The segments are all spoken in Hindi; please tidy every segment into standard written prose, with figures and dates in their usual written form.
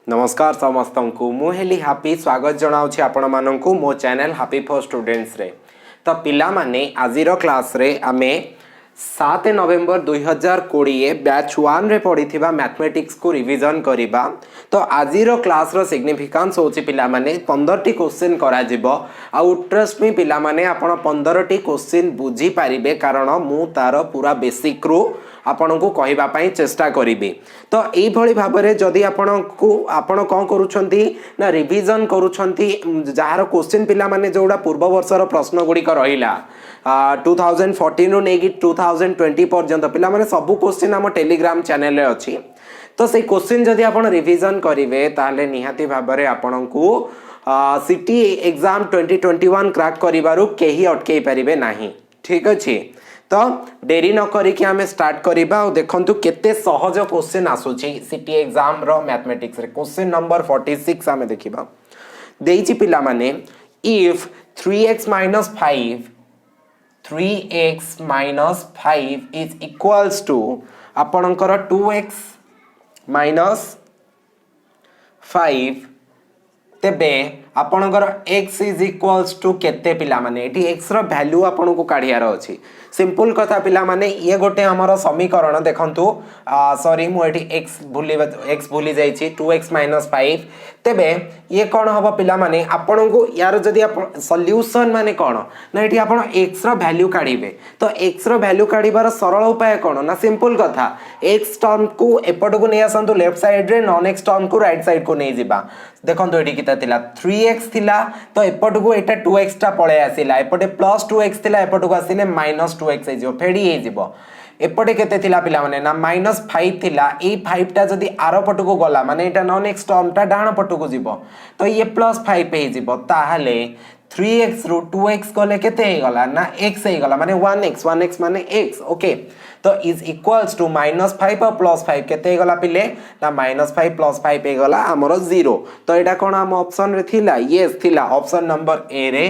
नमस्कार समस्त को मुझे हापी स्वागत जनाऊँ आपण मानक मो चैनल हापी फॉर स्टूडेंट्स रे। तो पिला माने आजिर क्लास रे आमे 7 नवेम्बर 2020 बैच 1 रे पढ़ी मैथमेटिक्स को रिवीजन करिबा। तो आजिर क्लास रो सिग्निफिकेंस होची पिला माने 15 टी क्वेश्चन करा जिवो। आउ ट्रस्ट मी पिला माने आपण 15 टी क्वेश्चन बुझी पारिबे कारण मु तार पूरा बेसिक रो आपण को कहबा पई चेष्टा करिबे। तो एई भली भाबरे जदी आपण कौन करूछंती ना रिवीजन करूछंती जार क्वेश्चन पिला माने जोडा पूर्व वर्षर प्रश्न गुडी कर रहिला 2014 नु नेगी 2020 पर्यंत पिला माने सब क्वेश्चन हम टेलीग्राम चैनल रे अछि। तो से क्वेश्चन जदी आपण रिवीजन करिवे ताले निहाती भाबरे आपण को सिटी एग्जाम 2021 क्रैक करिबारु केही अटकेई परिबे नाही। ठीक अछि। तो डेरी न करिकि आमे स्टार्ट करिबा। देखंतु केते सहज क्वेश्चन आसुची सिटी एग्जाम रो मैथमेटिक्स रे। क्वेश्चन नंबर 46 आमे देखिबा। देइची पिला माने if 3x minus 5 is equals to आपणकर 2x minus 5 तेबे आपणकर x is equals to केते पिला माने एटी x रो वैल्यू आपन को काढियार अछि। सिंपल कथा पिला माने ये गोटे हमर समीकरण देखंतु सॉरी मु एटी x भूली जाईची 2x minus 5 तेबे ये कोन हबो पिला माने आपन को यार जदी सॉल्यूशन माने कोन ना एटी आपन x रो वैल्यू काढिबे। तो x रो वैल्यू काढिबार सरल उपाय कोन ना सिंपल कथा x टर्म को एपट को नै आसंतु लेफ्ट साइड रे नॉन x टर्म को राइट साइड को नै जिबा। देखंतु एटी किता थिला 3x थिला तो एपट को एटा 2x टा पळे आसिला एपटे प्लस 2x थिला एपट को आसिले माइनस 2x हे जिवो फेडी हे जिवो। एपटे केते थिला पिला माने ना -5 थिला ए 5 टा जदी आरो पट को गला माने एटा नॉन x टर्म टा डाण पट को जिवो तो ये +5 हे जिवो। ताहाले 3x रो 2x गले केते हे गला ना x हे गला माने 1x माने x। ओके तो इज इक्वल्स टू -5 और +5 केते हे गला पिले ना -5 +5 हे गला हमरो 0। तो एटा कोन हम ऑप्शन रे थिला यस थिला ऑप्शन नंबर ए रे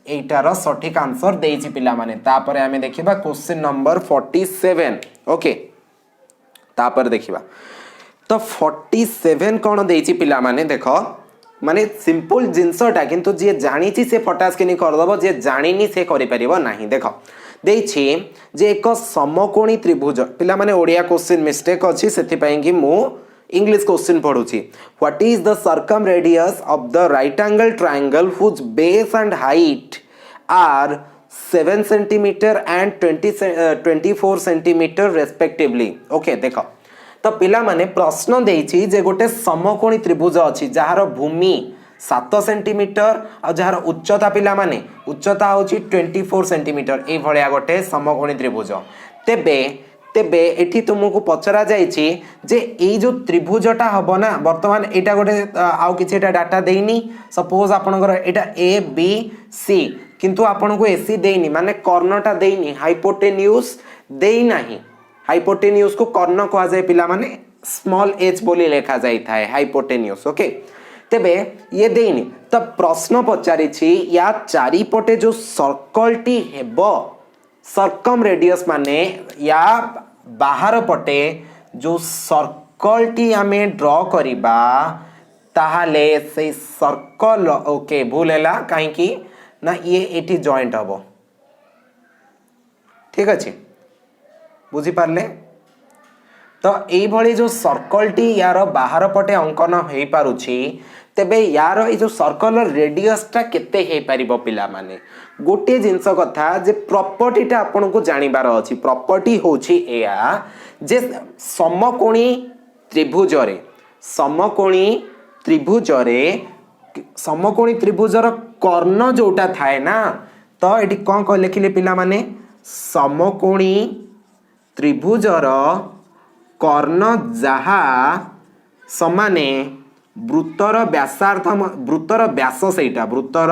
एटार सठिक आंसर देइछि पिला माने। तापरे हमें देखिबा क्वेश्चन नंबर 47। ओके तापर देखिबा तो 47 कोन देइछि पिला माने देखो माने सिंपल जिंसटा किंतु जे जानिछि से फटास के नि कर दबो जे जानिनी से करि परिबो नाही। देखो देइछि जे एक समकोणी त्रिभुज पिला माने ओडिया क्वेश्चन मिस्टेक अछि सेति पई कि मु इंग्लिश क्वेश्चन पढुछि। What is the circumradius of the right angle triangle whose base and height are 7 centimetre and 24 centimetre respectively. Okay देखो तो पिला माने प्रश्न देइछि जे गोटे समकोणी त्रिभुज अछि जहार भूमि 7 सेंटीमीटर और जहार उच्चता पिला माने उच्चता होछि 24 सेंटीमीटर ए भलिया गोटे समकोणी त्रिभुज। तेबे एठी तुमको पचरा जाइछि जे ए जो त्रिभुजटा हबो ना वर्तमान एटा गोटे आउ किछि एटा डाटा देइनी सपोज आपनकर एटा ए बी सी किंतु आपनको एसी देइनी माने कर्णटा देइनी हाइपोटेन्यूज देइ नाही। हाइपोटेन्यूज को कर्ण कहा जाय पिला माने स्मॉल h बोली लिखा जाय थाए हाइपोटेन्यूज। ओके तेबे ये देइनी त प्रश्न पचारिछि या चारिपटे जो सर्कलटी हेबो सर्कम रेडियस माने या बाहर पटे जो सर्कलटी हमें ड्रॉ करिबा ताहाले से सर्कल ओके भूल हैला काहे कि ना ये एठी जॉइंट हबो। ठीक अछि बुझी पारले। तो एई भली जो सर्कलटी यार बाहर पटे अंकन हेई पारुछि तेबे यार ए जो सर्कल रेडियस टा केते हेई परिबो पिला माने गोटे जिंस कथा जे प्रॉपर्टीटा आपन को जानिबार अछि। प्रॉपर्टी होछि एया जे समकोणी त्रिभुजर कर्ण जोटा थाए ना तो एटी कोन को लिखिले पिला माने समकोणी त्रिभुजर कर्ण जहा समाने वृत्तर व्यास सेटा वृत्तर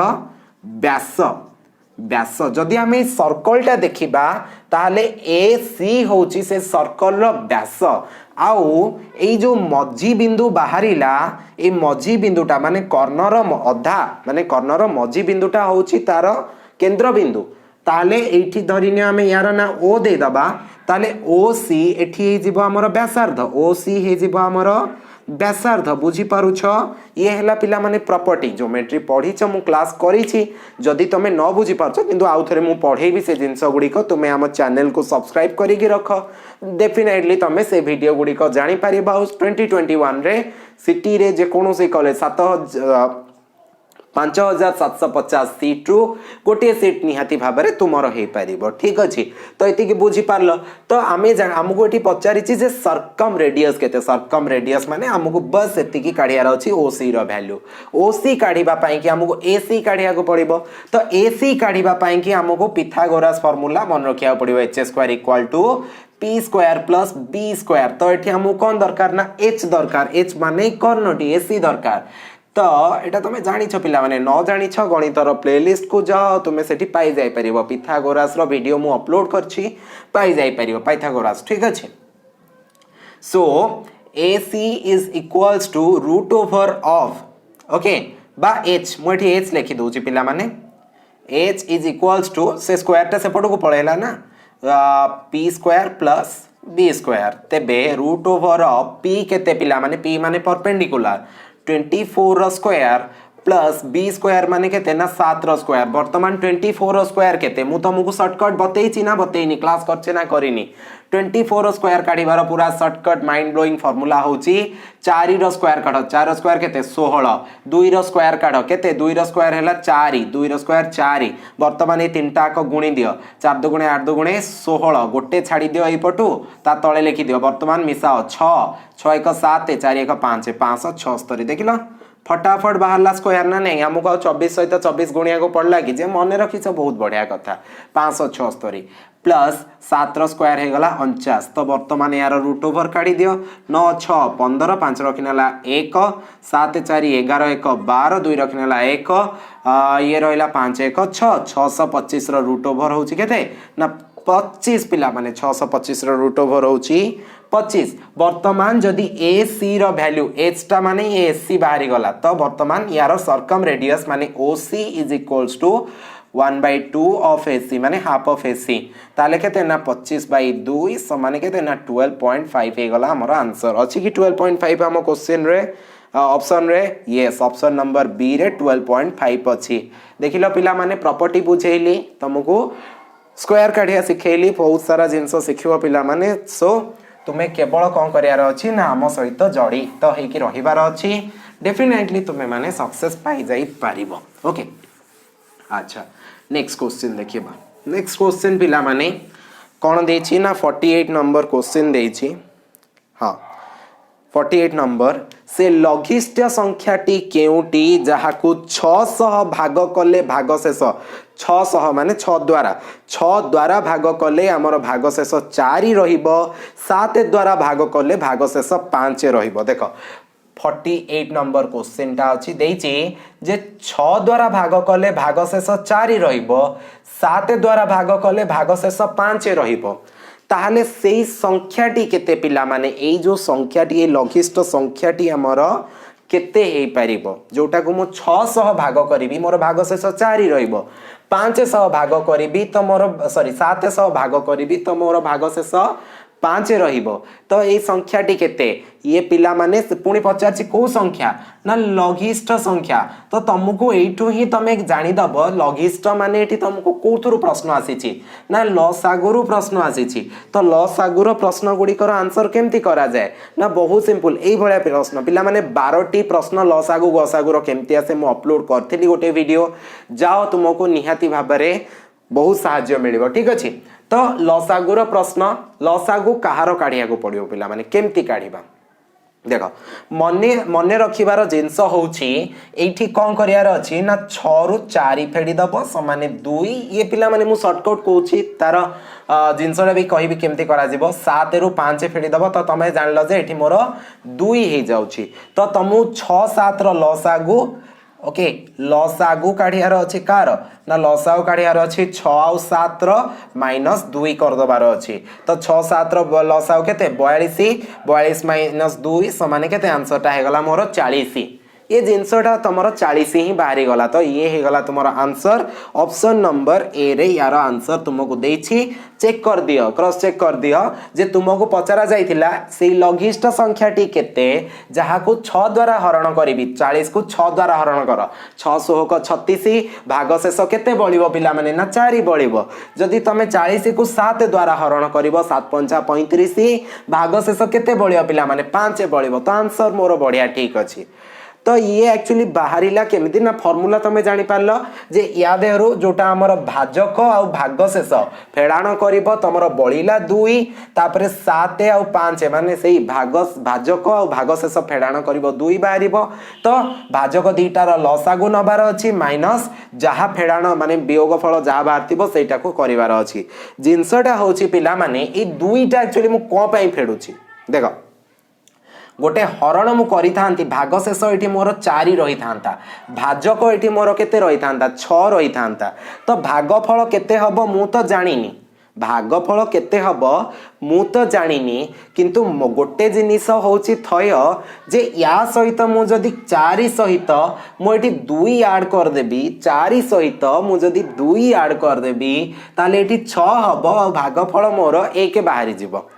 व्यास जदि आम सर्कलटा देखिबा ताहले ए सी होची से सर्कल रो व्यास आउ ए जो मझी बिंदु बाहरिला ए मझी बिंदुटा माने कर्णर अधा माने कर्णर मझी बिंदुटा होची तार केंद्र बिंदु ताले एठी धरिने आमे यार ना ओ दे दबा ताले ओ सी एठी हे जिवो हमर व्यासार्ध ओ सी हे जिवो हमर व्यासार्ध बुझी पारुछ ये हैला पिला माने प्रॉपर्टी ज्योमेट्री पढ़ी मु क्लास करी जदि तुम न बुझी पारछ किंतु आउ थरे मु पढ़ेबी से जिंस गुड़िक तुम्हें आम चैनल को सब्सक्राइब करिकी रख डेफिनेटली तुम से वीडियो गुड़िक जानी पारिबा 2021 रे सिटी रे जेकोसी कॉलेज 5750 सीट्रु गोटे सीट निहाती भाव में तुमर हो पार ठीक अच्छे तो ये बुझी पार्ल तो आम आमको ये पचारि सर्कम रेडियस केते सर्कम रेडियस माने आमको बस एतिकी काढ़ियार अच्छी ओसी वैल्यू ओसी काढ़ापी कि आमको एसी काढ़ा पड़ो तो एसी काढ़ापी कि आमको पिथागोरास फॉर्मूला मन रखा पड़ो H square equal to P square plus B square तो ये आमको कौन दरकार ना एच दरकार एच माने कर्णटी एसी दरकार तो यहाँ तुम जानी पिला माने न जानी गणितर प्लेलिस्ट को जाओ तुम्हें से पाई जाई परिबो पिथागोरास रो वीडियो मु अपलोड करछि पाई जाई परिबो पिथागोरास ठीक अच्छे so AC is equals to root over of okay बा h मुझे h लिखि दूची पिला माने h इज इक्वल्स टू से स्क्वायर टा सेपट को पळेला ना p square plus b square तेबे रूट ओवर ऑफ p केते पिला माने p माने perpendicular 24 square plus B square माने केते ना 7 स्क्वायर वर्तमान 24 स्क्वायर केते मु तुमको शॉर्टकट बतेइछि ना बतेइनी क्लास करछे ना करिनी 24 स्क्वायर काढिबार पूरा शॉर्टकट माइंड ब्लोइंग फार्मूला होची 4 रो स्क्वायर काढ 4 स्क्वायर केते 16 2 रो स्क्वायर काढ केते 2 रो स्क्वायर हैला 4 2 रो स्क्वायर 4 वर्तमान ए तीनटा को गुणी दियो 4 2 गुणे 8 2 गुणे 16 गोटे छाडी दियो एई पटू ता तळे लिखि दियो वर्तमान मिसाओ 6 6 1 7 4 1 5 576 देखिलो फटाफट बाहरला स्क्वायर ना नहीं आमको 24 सहित 24 गुणिया को पड़ला कि जे मन रखिछ बहुत बढ़िया कथा 576 प्लस 7 स्क्वायर हे गला 49 तो वर्तमान यार रूट ओवर काढी दियो 9 6 15 5 रखिनेला 1 7 4 11 1 12 2 रखिनेला 1 ये रहिला 5 1 6 625 रो रूट ओवर होची केते ना 25 पिला माने 625 रो रूट ओवर होची 25 वर्तमान जदि ए सी रो वैल्यू एच टा माने ए सी बाहरी गला तो वर्तमान यार सर्कम रेडियस माने OC is equals to 1/2 of AC माने हाफ ऑफ एसी ताले केते ना 25/2 समान केते ना 12.5 हे गला हमर आंसर अछि कि 12.5 हम क्वेश्चन रे ऑप्शन रे यस ऑप्शन नंबर बी रे 12.5 अछि देखिलो पिला माने प्रॉपर्टी बुझेइली तुमको स्क्वायर काढिया सिखेइली बहुत सारा जिंस सिखिबो पिला माने सो तुम्हें केवल कौन करार अच्छी ना आम सहित जड़ित तो होकर रहीबार अच्छी डेफिनेटली तुम्हें माने सक्सेस पाई जाई पारिबो ओके अच्छा नेक्स्ट क्वेश्चन देखिए नेक्स्ट क्वेश्चन पिला माने कौन देछि ना 48 नंबर क्वेश्चन देछि हाँ 48 नंबर से लघिष्ठ संख्याटी केउटी जहाकू 600 भाग कले भागशेष 600 माने 6 द्वारा भाग कले आमर भागशेष 4 रहिबो 7 द्वारा भाग कले भागशेष 5 रहिबो देखो 48 नंबर क्वेश्चन टा अछि देछि जे 6 द्वारा भाग कले भागशेष 4 रहिबो 7 द्वारा भाग कले भागशेष 5 रहिबो ताहले सेई संख्याटी केते पिला माने एई जो संख्याटी ए लघिष्ठ संख्याटी हमर केते हे पारिबो जोटा को मु 600 भाग करिवि मोर भागशेष 4 रहिबो 500 भाग करिवि तो मोर सॉरी 700 भाग करिवि तो मोर भागशेष 5 रहिबो तो ए संख्याटी केते ये पिला माने पुणी पचारछि को संख्या ना लघिष्ठ संख्या तो तुमको एठू ही तमे जानि दब लघिष्ठ माने एठी तुमको कोथुरु प्रश्न आसीछि ना लसागुरु प्रश्न आसीछि तो लसागुर प्रश्न गुडी कर आंसर केमती करा जाय ना बहुत सिंपल एई भलिया प्रश्न पिला माने 12टी प्रश्न लसागु गसागुर केमती आसे मु अपलोड करथिली गोटे वीडियो जाओ तुमको निहाती भाबरे बहुत साहाय्य मिलिबो ठीक अछि तो लसागुर प्रश्न लसागु कहार काढिया को पड़ियो पिला माने केमती काढिबा देखो मने रखिबार जिंस होउछि एठी कोन करियार अछि ना 6 रु 4 फेडी दबो समाने 2 ये पिला माने मु शॉर्टकट कहउछि तार जिंसरा भी कहिबि केमती करा जिवो 7 रु 5 फेडी दबो तो तमे जानलो जे एठी मोर 2 हे जाउछि तो तमु 6 7 रो लसागु ओके लसागु काढियार अछि कार ना लसागु काढियार अछि 6 और 7 रो माइनस 2 कर दबार अछि तो 6 7 रो लसागु केते 42 42 माइनस 2 समान केते आंसर ता हे गला मोर 40 ये जिनसटा तुम 40 ही बाहरी गला तो ये हो गला तुम आंसर ऑप्शन नंबर ए रे यार आंसर तुमको देछि चेक कर दियो क्रॉस चेक कर दियो जे तुमको पचरा जाइथिला से लघिष्ठ संख्या टी केते जहा को 6 द्वारा हरण करिवि 40 को 6 द्वारा हरण कर 6 को 36 भाग शेष केते बळिबो पिला माने ना 4 बळिबो जदि तमे 40 को 7 द्वारा हरण करिवो 7 पंचा 35 भाग शेष केते बळिबो पिला माने 5 बळिबो तो आंसर मोर बढ़िया ठीक अछि तो ये एक्चुअली बाहरिला केमिति ना फॉर्मूला तमे जानि पारलो जे या देहरु जोटा हमर भाजक आ भागशेष फेडाण करिवो तमरो बळिला 2 तापरे 7 आ 5 माने सेही भाजक आ भागशेष फेडाण करिवो 2 बाहरिवो तो भाजक दीटार लसागु नबार अछि माइनस जहा फेडाण माने वियोगफल जहा बाहरतिबो सेटा को करिवार अछि जिंसटा होछि पिला माने ए दुईटा एक्चुअली मु को पई फेडुछि देखो गोटे हरण मु करि थांती भागशेष एठी मोर 4 रही थांता भाजक एठी मोर केते रही थांता 6 रही थांता तो भागफल केते हबो मु तो जानिनी भागफल केते हबो मु तो जानिनी किंतु गोटे जिनिस होची थय जे या सहित मु जदी 4 सहित मु एठी 2 ऐड कर देबी 4 सहित मु जदी 2 ऐड कर देबी ताले एठी 6 हबो भागफल मोर 1 बाहरी जिवो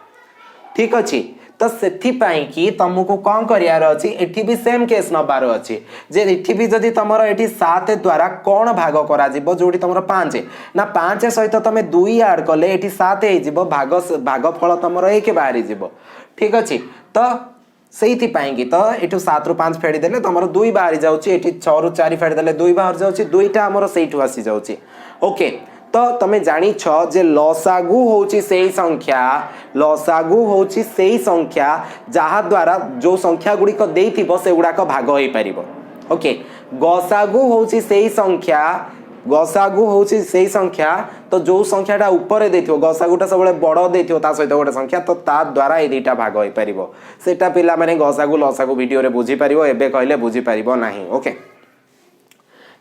ठीक अछि तो सेथि पाई कि तुमको कौन करियार अछि एठी भी सेम केस नबार अछि जे एठी भी जदी तमरो एठी 7 द्वारा कोन भाग करा जिवो जोडी तमरो 5 ना 5 सहित तमे 2 ऐड करले एठी 7 हे जिवो भागफल तमरो 1 बाहरी जिवो ठीक अछि तो सेथि पाई कि तो एठु 7 रु 5 फेडी देले तमरो 2 बाहरी जाउची एठी 6 रु 4 फेडी देले 2 बाहर जाउची दुईटा हमरो सेठु आसी जाउची ओके तो तमे जानी छ जे लसागु होची सेही संख्या जहा द्वारा जो संख्या गुडी को देइथिबो से गुडा को भाग होई परिबो ओके गसागु होची सेही संख्या तो जो संख्याटा ऊपर देथिबो गसागुटा सबले बड़ देथिबो ता सहित गोटे संख्या तो ता द्वारा ए दुईटा भाग होई परिबो सेटा पिला माने गसागु लसागु वीडियो रे बुझी परिबो एबे कहले बुझी परिबो नाही ओके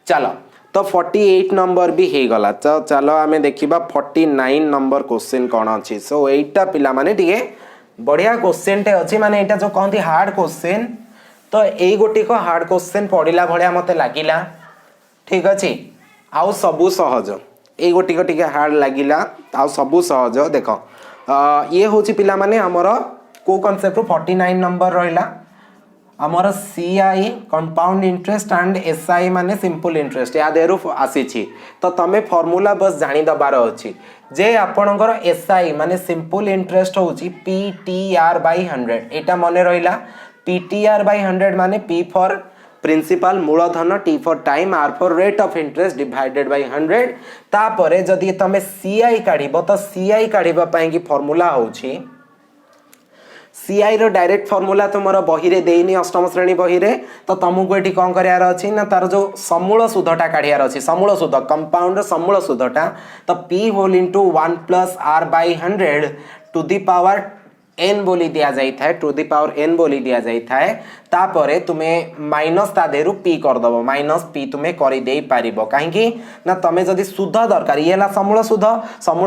चलो तो 48 नंबर भी हे गला तो चलो आमे देखिबा 49 नंबर क्वेश्चन कोन अछि सो एटा पिला माने दिए बढ़िया क्वेश्चन टे अछि माने एटा जो कहंती हार्ड क्वेश्चन तो एई गोटी को हार्ड क्वेश्चन पढिला भलिया मते लागिला ठीक अछि आउ सबु सहज एई गोटी को टिके हार्ड लागिला आउ सबु सहज देखो ये होची पिला माने हमर को कांसेप्ट 49 नंबर रहिला आमर CI compound interest and SI माने सिंपल इंटरेस्ट या देरु आसीछि तो तमे फार्मूला बस जानि दबार अछि जे आपनकर एसआई माने सिंपल इंटरेस्ट होछि पीटीआर बाय 100 एटा मने रहिला पीटीआर बाय 100 माने पी फॉर प्रिंसिपल मूलधन T for time R for rate of interest divided by 100 तापरे जदी तमे सीआई काढिबो तो सीआई काढिबा पई कि फार्मूला होछि सीआई रो डायरेक्ट फार्मूला तुमरो बही रे देइनी अष्टम श्रेणी बही रे तो तुमको एठी कोन करियार अछि ना तार जो समूल सुधटा काढियार अछि समूल सुध कंपाउंड समूल सुधटा तो p whole into 1 plus r by 100 to the power n बोली दिया जाई थाए टू द पावर n बोली दिया जाई थाए तापरे तुमे माइनस ता देरु p कर दबो माइनस p तुमे करि देई पारिबो काहे कि ना तमे जदी सुध दरकार येला समूल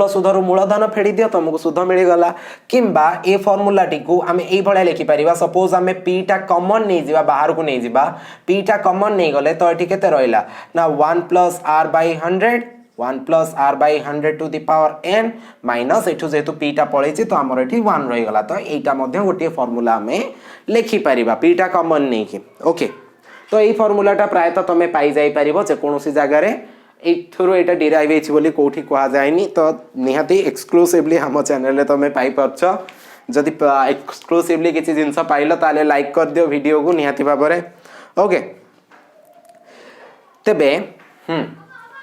सुध रु मूलधन फेडी दियो तुमको सुध मिली गला किंबा ए फार्मूला टिकु आमे एई भळे लिखि परिबा सपोज आमे p टा कॉमन नै जिबा बाहर को नै जिबा p टा कॉमन नै गले तो एठी केते रहिला ना 1 plus r by 100 1 plus r by 100 to the power n minus एठु जेतु p टा पळेछि तो हमर एठी 1 रहि गला तो एटा मध्ये गोटे फार्मूला हमें लिखि परिबा p टा कॉमन नै कि ओके तो एई फार्मूलाटा प्राय तो तमे पाई जाई परिबो जे कोनोसी जागा रे एथुरो एटा डिराइव हेछि बोली कोठी कोहा जायनी तो निहाती एक्सक्लूसिवली हम चैनल रे तमे पाई परछ जदि एक्सक्लूसिवली किछि जिंस पाइलो ताले लाइक कर दियो वीडियो को निहाती भाबरे ओके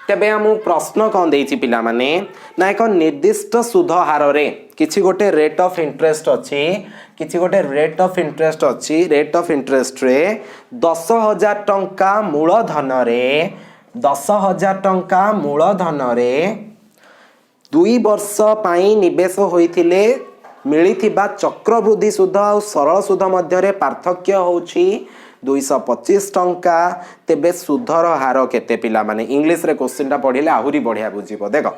तेबे हम प्रश्न कौन देछि पिला माने ना एक निर्दिष्ट सुध हार रे किछि गोटे रेट ऑफ इंटरेस्ट अछि रेट ऑफ इंटरेस्ट रे 10,000 टंका मूलधन रे 2 वर्ष पाई निवेश होइथिले मिलिथिबा चक्रवृद्धि सुध और सरल सुध मध्य रे पार्थक्य होछि 225 टंका तेबे सुधर हार केते पिला माने इंग्लिश रे क्वेश्चन टा पढिले आहुरी बढ़िया बुझिबो देखो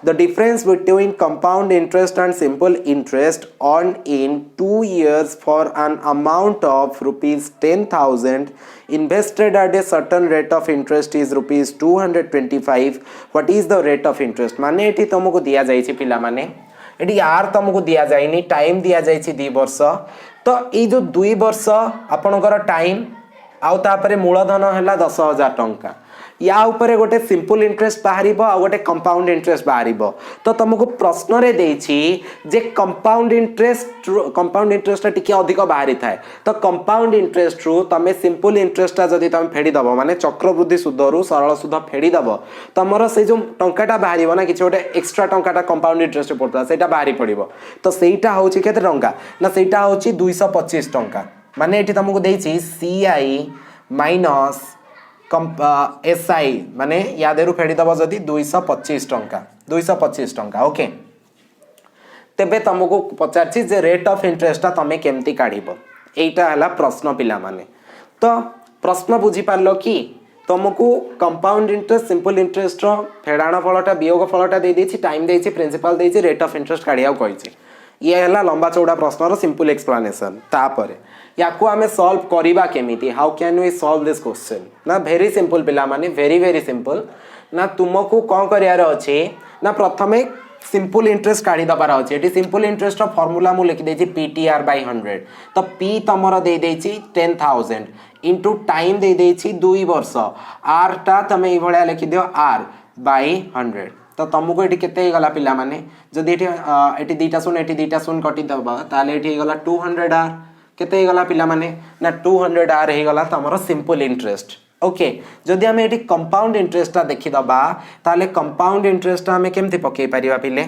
The difference between compound interest and simple interest earned in 2 years for an amount of rupees 10,000 invested at a certain rate of interest is rupees 225. What is the rate of interest? माने एठी तुमको दिया जाइछि पिला माने एठी यार तुमको दिया जाइनी टाइम दिया जाइछि 2 वर्ष तो ए जो 2 वर्ष आपनकर टाइम आउ तापरे मूलधन हैला 10,000 टंका या ऊपर गोटे सिंपल इंटरेस्ट बाहर आ गोटे कंपाउंड इंटरेस्ट बाहर तो तुमको प्रश्न रे देछि जे कंपाउंड इंटरेस्ट टिके अधिक बाहरी थाए तो कंपाउंड इंटरेस्ट रु तमे सिंपल इंटरेस्ट जदी तमे फेडी दबो माने चक्रवृद्धि सूद रु सरल सूद फेडी दबो तमरो से जो टंकाटा बाहरिबो ना किछ गोटे एक्स्ट्रा टंकाटा कंपाउंड इंटरेस्ट पड़ता सेटा बाहरी पड़िबो तो सेटा होछि केते टंका ना सेटा होछि 225 टंका माने एठी तुमको देछि सीआई माइनस एसआई माने या देरु फेडी दबो जदी 225 टंका ओके तेबे तुमको पचारछि जे रेट ऑफ इंटरेस्ट तमे केमती काढिबो एटा हला प्रश्न पिला माने तो प्रश्न बुझी पारलो कि तुमको कंपाउंड इंटरेस्ट सिंपल इंटरेस्ट रो फेडाण फलटा वियोग फलटा दे देछि टाइम देछि प्रिंसिपल देछि रेट ऑफ इंटरेस्ट काढिया कहिछि ये हला लंबा चौड़ा प्रश्न रो सिंपल एक्सप्लेनेशन तापरे याकू आमे सॉल्व करिबा केमिति how can we solve this question ना वेरी सिंपल पिला माने वेरी सिंपल ना तुमको कोन करियार अछि ना प्रथमे सिंपल इंटरेस्ट काढी दबार अछि एटी सिंपल इंटरेस्ट रो फार्मूला मु लिखि देछि पीटीआर बाय 100 तो पी तमरो दे देछि 10,000 इनटू टाइम दे देछि 2 वर्ष आर टा तमे ई भलिया लिखि दियो आर बाय 100 तो तुमको एटी केते हे गला पिला माने जदी एटी दीटा सुन कटि दबा ताले एटी हे गला 200 आर केते गला पिला माने ना 200 आर हे गला तमरो सिंपल इंटरेस्ट ओके जदि हमें एटी कंपाउंड इंटरेस्ट देखि दबा ताले कंपाउंड इंटरेस्ट हमें केमति पके परिबा पिले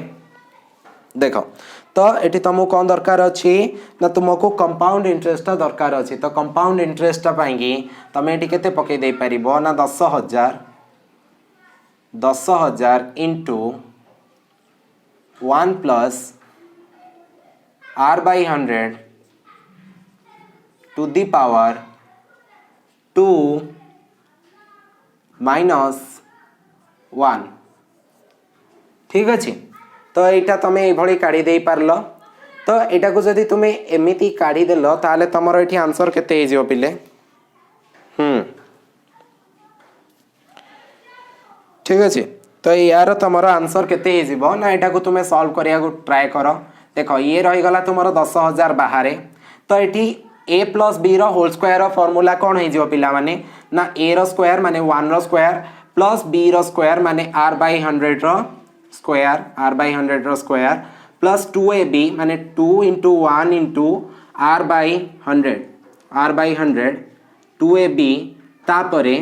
देखो तो एटी तुमको कोन दरकार अछि ना तुमको कंपाउंड इंटरेस्ट दरकार अछि तो कंपाउंड इंटरेस्ट पाएंगी तमे एटी केते पके दे परिबो ना 10,000 into 1 plus r by 100 to the power 2 minus 1 ठीक अछि तो एटा तमे ए भली काढी देई पारलो तो एटा को जदी तुमे एमिति काढी देलो ताले तमरो एठी आंसर केते हे जिवो पिले ठीक अछि तो यार तमरो आंसर केते हे जिवो ना एटा को तुमे सॉल्व करिया को ट्राई करो देखो ये रही गला तुमरो 10,000 बाहर तो एठी a प्लस b रो होल स्क्वायर रो फार्मूला कोन हे जिवो पिला माने ना a रो स्क्वायर माने 1 रो स्क्वायर प्लस b रो स्क्वायर माने r by 100 रो स्क्वायर प्लस 2ab माने 2 into 1 into r by 100 2ab तापरे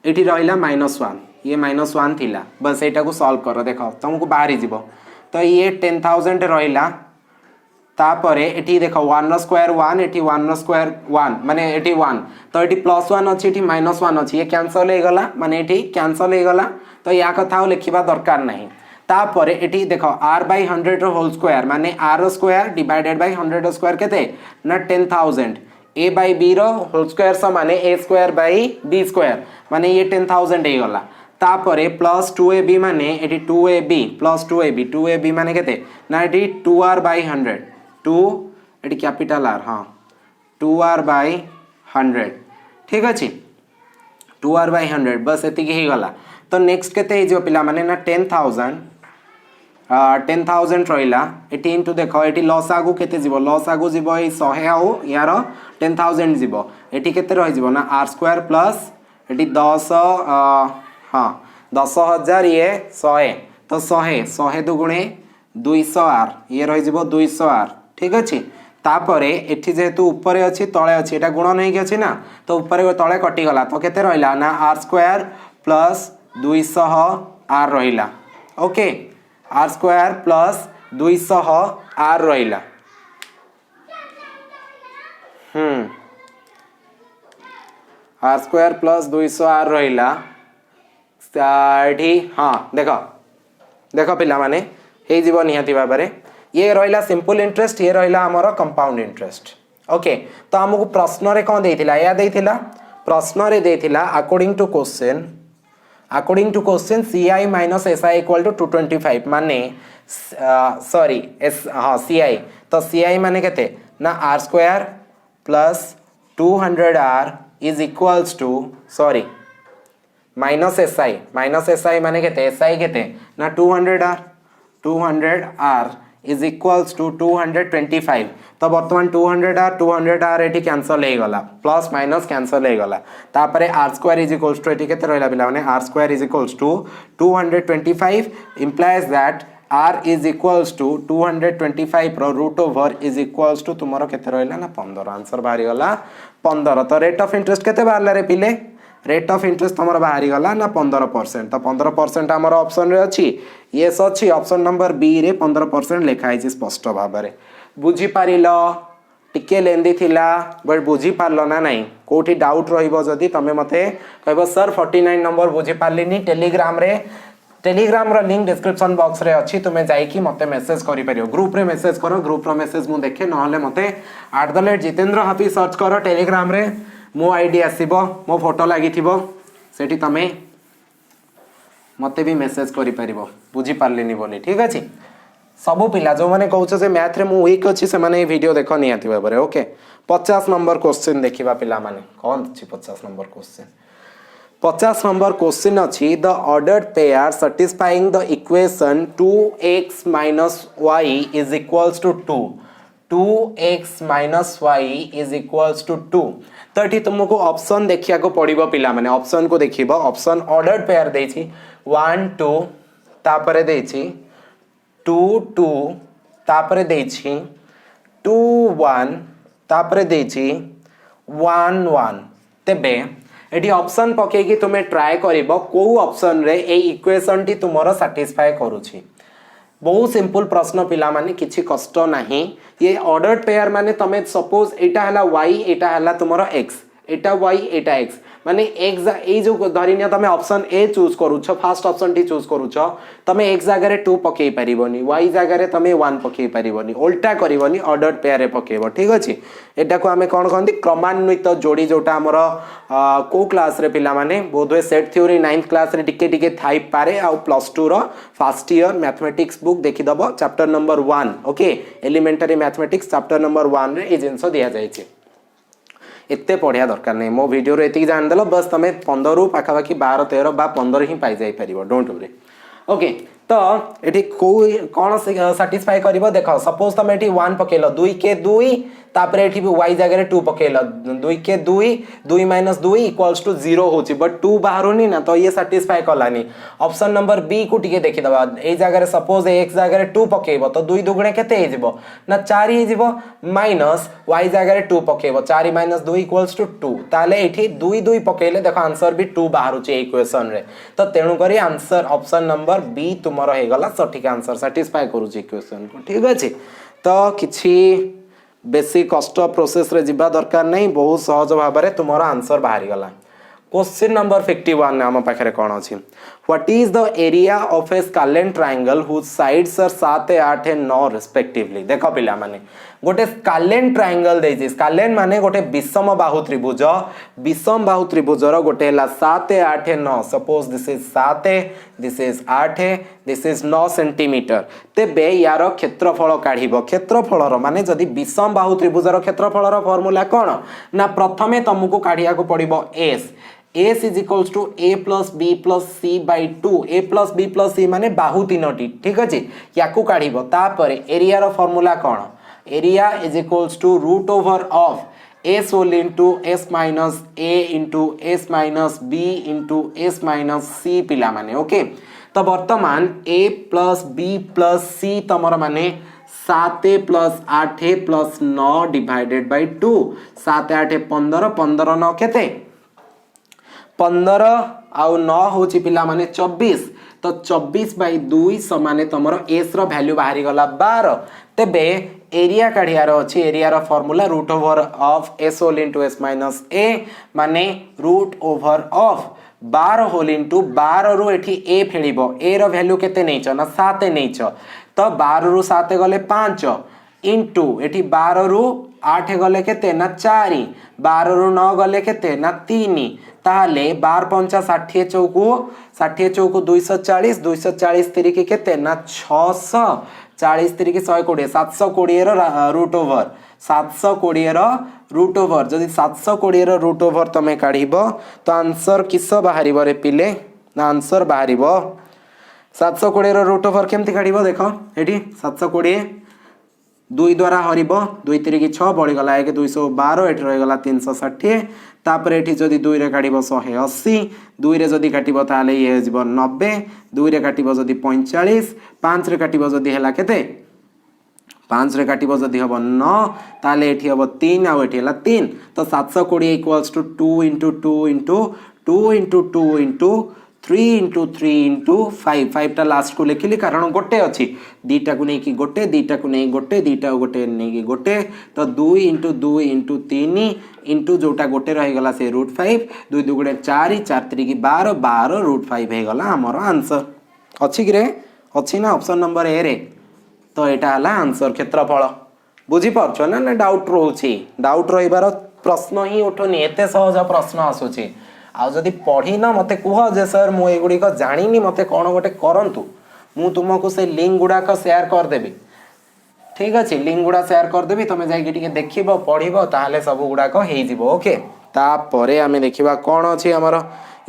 एठी रहिला -1 ये -1 थिला बस एटा को सॉल्व करो देखो तुमको बाहर ही जीवो तो ये 10,000 रहिला तापरे एठी देखो 1 रो स्क्वायर 1 एठी 1 रो स्क्वायर 1 माने एठी 1 तो एठी +1 अछि एठी -1 अछि ये कैंसिल हे गला माने एठी कैंसिल हे गला तो या कथा लिखिबा दरकार नहीं तापरे एठी देखो r by 100 रो होल स्क्वायर माने r रो स्क्वायर डिवाइडेड बाय 100 रो स्क्वायर केते ना 10,000 a by b रो होल स्क्वायर स माने a square by b square माने ये 10,000 हे गला तापरे प्लस 2ab माने एठी 2ab प्लस 2ab माने केते ना एठी 2r by 100 2 eighty capital r हां 2r by 100 ठीक अछि 2r by 100 बस एति के ही गला तो नेक्स्ट केते हे जो पिला माने ना 10,000 रहिला एटी इनटू देखो एटी लॉस आगु केते जीवो लॉस आगु जीवो ए 100 आउ यार 10,000 जीवो एटी केते रहि जीवो ना r स्क्वायर प्लस एटी 10 हां 10,000 ये 100 तो 100 दुगुणे 200r ये रहि जीवो 200r ठीक अछि तापरे एठी जेहेतु ऊपर अछि तळे अछि एटा गुणन हे कि अछि ना तो ऊपर तळे कटि गला तो केते रहिला ना r स्क्वायर प्लस 200r रहिला okay r square plus 200r रहिला r स्क्वायर प्लस 200r रहिला हाँ देखो पिला माने हे जीव निहाती भाबरे ये रहिला सिंपल इंटरेस्ट ये रहिला हमरो कंपाउंड इंटरेस्ट ओके तो हमको प्रश्न रे कोन देथिला या देथिला प्रश्न रे देथिला according to question according to question CI minus SI equal to 225 माने सॉरी हाँ CI तो CI माने केते ना R square plus 200R is equals to sorry minus SI माने केते SI केते ना 200R इज इक्वल्स टू 225 तो बर्तमान 200R एठी कैंसल हो गला प्लस माइनस कैंसल हो गला तापरे R square is equals to एठी केते रहला पिला माने R square is equals to 225 implies that R is equals to 225 रो root over is equals to तुमरो केते रहला ना 15 आंसर बाहरी गला 15 तो रेट ऑफ इंटरेस्ट केते बाहरला रे पिले रेट ऑफ इंटरेस्ट तुमरो बाहरी गला ना 15% तो 15% हमर ऑप्शन रे अछि यस अछि ऑप्शन नंबर बी रे 15% लिखा है स्पष्ट भाव रे बुझी पारिलो टिके लेंदी थिला बट बुझी पारलो ना नहीं कोठी डाउट रहिबो जदी तमे मते कहबो सर 49 नंबर बुझी पारलिनी टेलीग्राम रो लिंक डिस्क्रिप्शन बॉक्स रे अछि तुमे जाई कि मते मेसेज करि परियो ग्रुप रे मेसेज करो ग्रुप रो मेसेज मु देखे नहले मते @जितेंद्र हाफी सर्च करो टेलीग्राम रे मो आईडी आसीबो मो फोटो लागि थिबो सेठी तमे मते भी मेसेज करि परिबो बुझी पारलिनी बोली ठीक अछि सबु पिला जो माने कहउछ जे मैथ रे मु वीक अछि से माने वीडियो देखो नियाति बाबरे ओके 50 नंबर क्वेश्चन देखिबा पिला माने कोन अछि 50 नंबर क्वेश्चन 50 नंबर क्वेश्चन अछि the ordered pair satisfying the equation 2x - y is equals to 2 2x - y is equals to 2 तो एठी तुमको ऑप्शन देखिया को पड़िबो पिला माने ऑप्शन को देखिबो ऑप्शन ऑर्डर्ड पेयर देछि 1 2 तापरे देछि 2 2 तापरे देछि 2 1 तापरे देछि 1 1 तेबे एटी ऑप्शन पके कि तुमे ट्राई करिबो को ऑप्शन रे ए इक्वेशन टी तुमरो सैटिस्फाई करूछि बहुत सिंपल प्रश्न पिला माने किछि कष्ट नाही ये ऑर्डर्ड पेयर माने तमे सपोज एटा हला y एटा हला तुमरो x एटा y एटा x माने x ए जो धरिनिया तमे ऑप्शन ए चूज करूछ फर्स्ट ऑप्शन टी चूज करूछ तमे x जगह रे 2 पकेई परिबोनी y जगह रे तमे 1 पकेई परिबोनी उल्टा करिवोनी ऑर्डर्ड पेयर रे पकेइबो ठीक अछि एटा को हमें कोन कहंती क्रमान्वित जोड़ी जोटा हमर को क्लास रे पिला माने बोधवे सेट थ्योरी 9th क्लास रे टिके टिके थाई पारे आ +2 रो फर्स्ट ईयर मैथमेटिक्स बुक देखि दबो chapter number 1 okay elementary mathematics chapter number 1 रे ए जिंसो दिया जाय छै एते पढ़िया दरकार नहीं मो वीडियो रे एतिक जान देलो बस तमे 15 रु पाखापाखि 12 13 बा 15 ही पाई जाई परिबो डोंट वरी ओके तो एठी कोन सैटिस्फाई करिवो देखो सपोज तमे एठी 1 पकेलो 2 के 2 तापरे एठी y जगह रे 2 पकेलो 2 के 2 2 - 2 इक्वल्स टू 0 होची बट 2 बाहरोनी ना तो ये सैटिस्फाई करलानी ऑप्शन नंबर बी को टिके देखि दबा ए जगह रे सपोज x जगह रे 2 पकेबो तो 2 दुगुणे केते हे जिवो ना 4 हे जिवो माइनस y जगह रे 2 पकेबो 4 - 2 इक्वल्स टू 2 ताले एठी 2 2 पकेले देखो आंसर भी 2 बाहरुची इक्वेशन रे तो तेनु करी आंसर ऑप्शन नंबर बी तुमरो हे गला सठिक आंसर सैटिस्फाई करूची इक्वेशन को ठीक अछि तो किछि बेसी कष्ट प्रोसेस रे जिबा दरकार नहीं बहुत सहज भाव रे तुमरो आंसर बाहरी गला क्वेश्चन नंबर 51 हम पाखरे कोन अछि what is the area of a scalene triangle whose sides are 7 8 9 respectively देखो पिला माने गोटे स्केलेन ट्रायंगल देछि स्केलेन माने गोटे विषम बाहु त्रिभुजर गोटे हला 7 8 9 suppose this is 7 this is 8 this is 9 centimetre तेबे यार क्षेत्रफल काढिबो क्षेत्रफलर माने जदी विषम बाहु त्रिभुजर क्षेत्रफलर फार्मूला कोन ना प्रथमे तुमको काढिया को पड़िबो s is equals to a plus b plus c by 2 a plus b plus c माने बाहु तीनोटी ठीक अछि याकू काढिबो तापरे एरिया रो फार्मूला कोन area is equals to root over of s whole into s minus a into s minus b into s minus c पिला माने ओके तो वर्तमान a plus b plus c तमर माने 7 plus 8 plus 9 divided by 2 7 8 15 15 9 केते 15 आउ 9 होची पिला माने 24 तो 24/2 समाने तमरो s रो वैल्यू बाहरी गला 12 तेबे एरिया काढियार अछि एरिया रो formula root over of s whole into s minus a माने root over of 12 whole into 12 रु एठी a फेलिबो a रो वैल्यू केते नैचो ना 7 नैचो तो 12 रु 7 गले 5 इनटू एठी 12 रु 8 गले केते ना 4, 12 रु 9 गले केते ना 3, ताहले 12 पंचा 60 चौकु 240, 240 तिरिकी केते ना 600, 40 तिरिकी 120, 720 रो रूट ओवर, 720 रो रूट ओवर। जदि 720 रो रूट ओवर तमे काढिबो तो आंसर किस बाहरिबो रे पिले ना आंसर बाहरिबो 720 रो रूट ओवर केमती काढिबो देखो एठी 720 2 द्वारा हरिबो 2 तिरिकी 6 बळी गला 1 212 एठी रहि गला 360 तापर एठी जदि 2 रे काढिबो 180 2 रे जदि काटिबो ताले ये जिवो 90 2 रे काटिबो जदि 45 5 रे काटिबो जदि हैला केते 5 रे काटिबो जदि हबो 9 ताले एठी हबो 3 आ एठी हैला 3 तो 720 equals to 2 into 2 into 2 into 2 into 3 into 3 into 5 5 टा लास्ट को लिखिली कारण गोटे अच्छी दीटा को नहीं कि गोटे दीटा को नहीं गोटे दीटा गोटे नहीं कि गोटे तो 2 इंटू 2 इंटू 3 इंटू जोटा गोटे रहीगला से रूट 5 2 दुगुणे 4 4 3 12 12 रूट 5 हेगला हमर आंसर अच्छी कि रे अच्छी ना ऑप्शन नंबर ए रे तो एटा हला आंसर क्षेत्रफल बुझी पारछो ना डाउट रोची डाउट रहिबार प्रश्न ही उठुनी एते सहज प्रश्न आसुची आ जदि पढ़ी ना मते कह जे सर मु एगुड़ी जानी मते कौन गोटे करंतु मु तुमको से लिंक गुड़ाक शेयर करदेवी ठीक अच्छे लिंक गुड़ा शेयर करदेवी तुम जाइए देखब पढ़ब ताहले सब गुड़ाक हो ओके तापर आम देखा कौन अच्छी आमर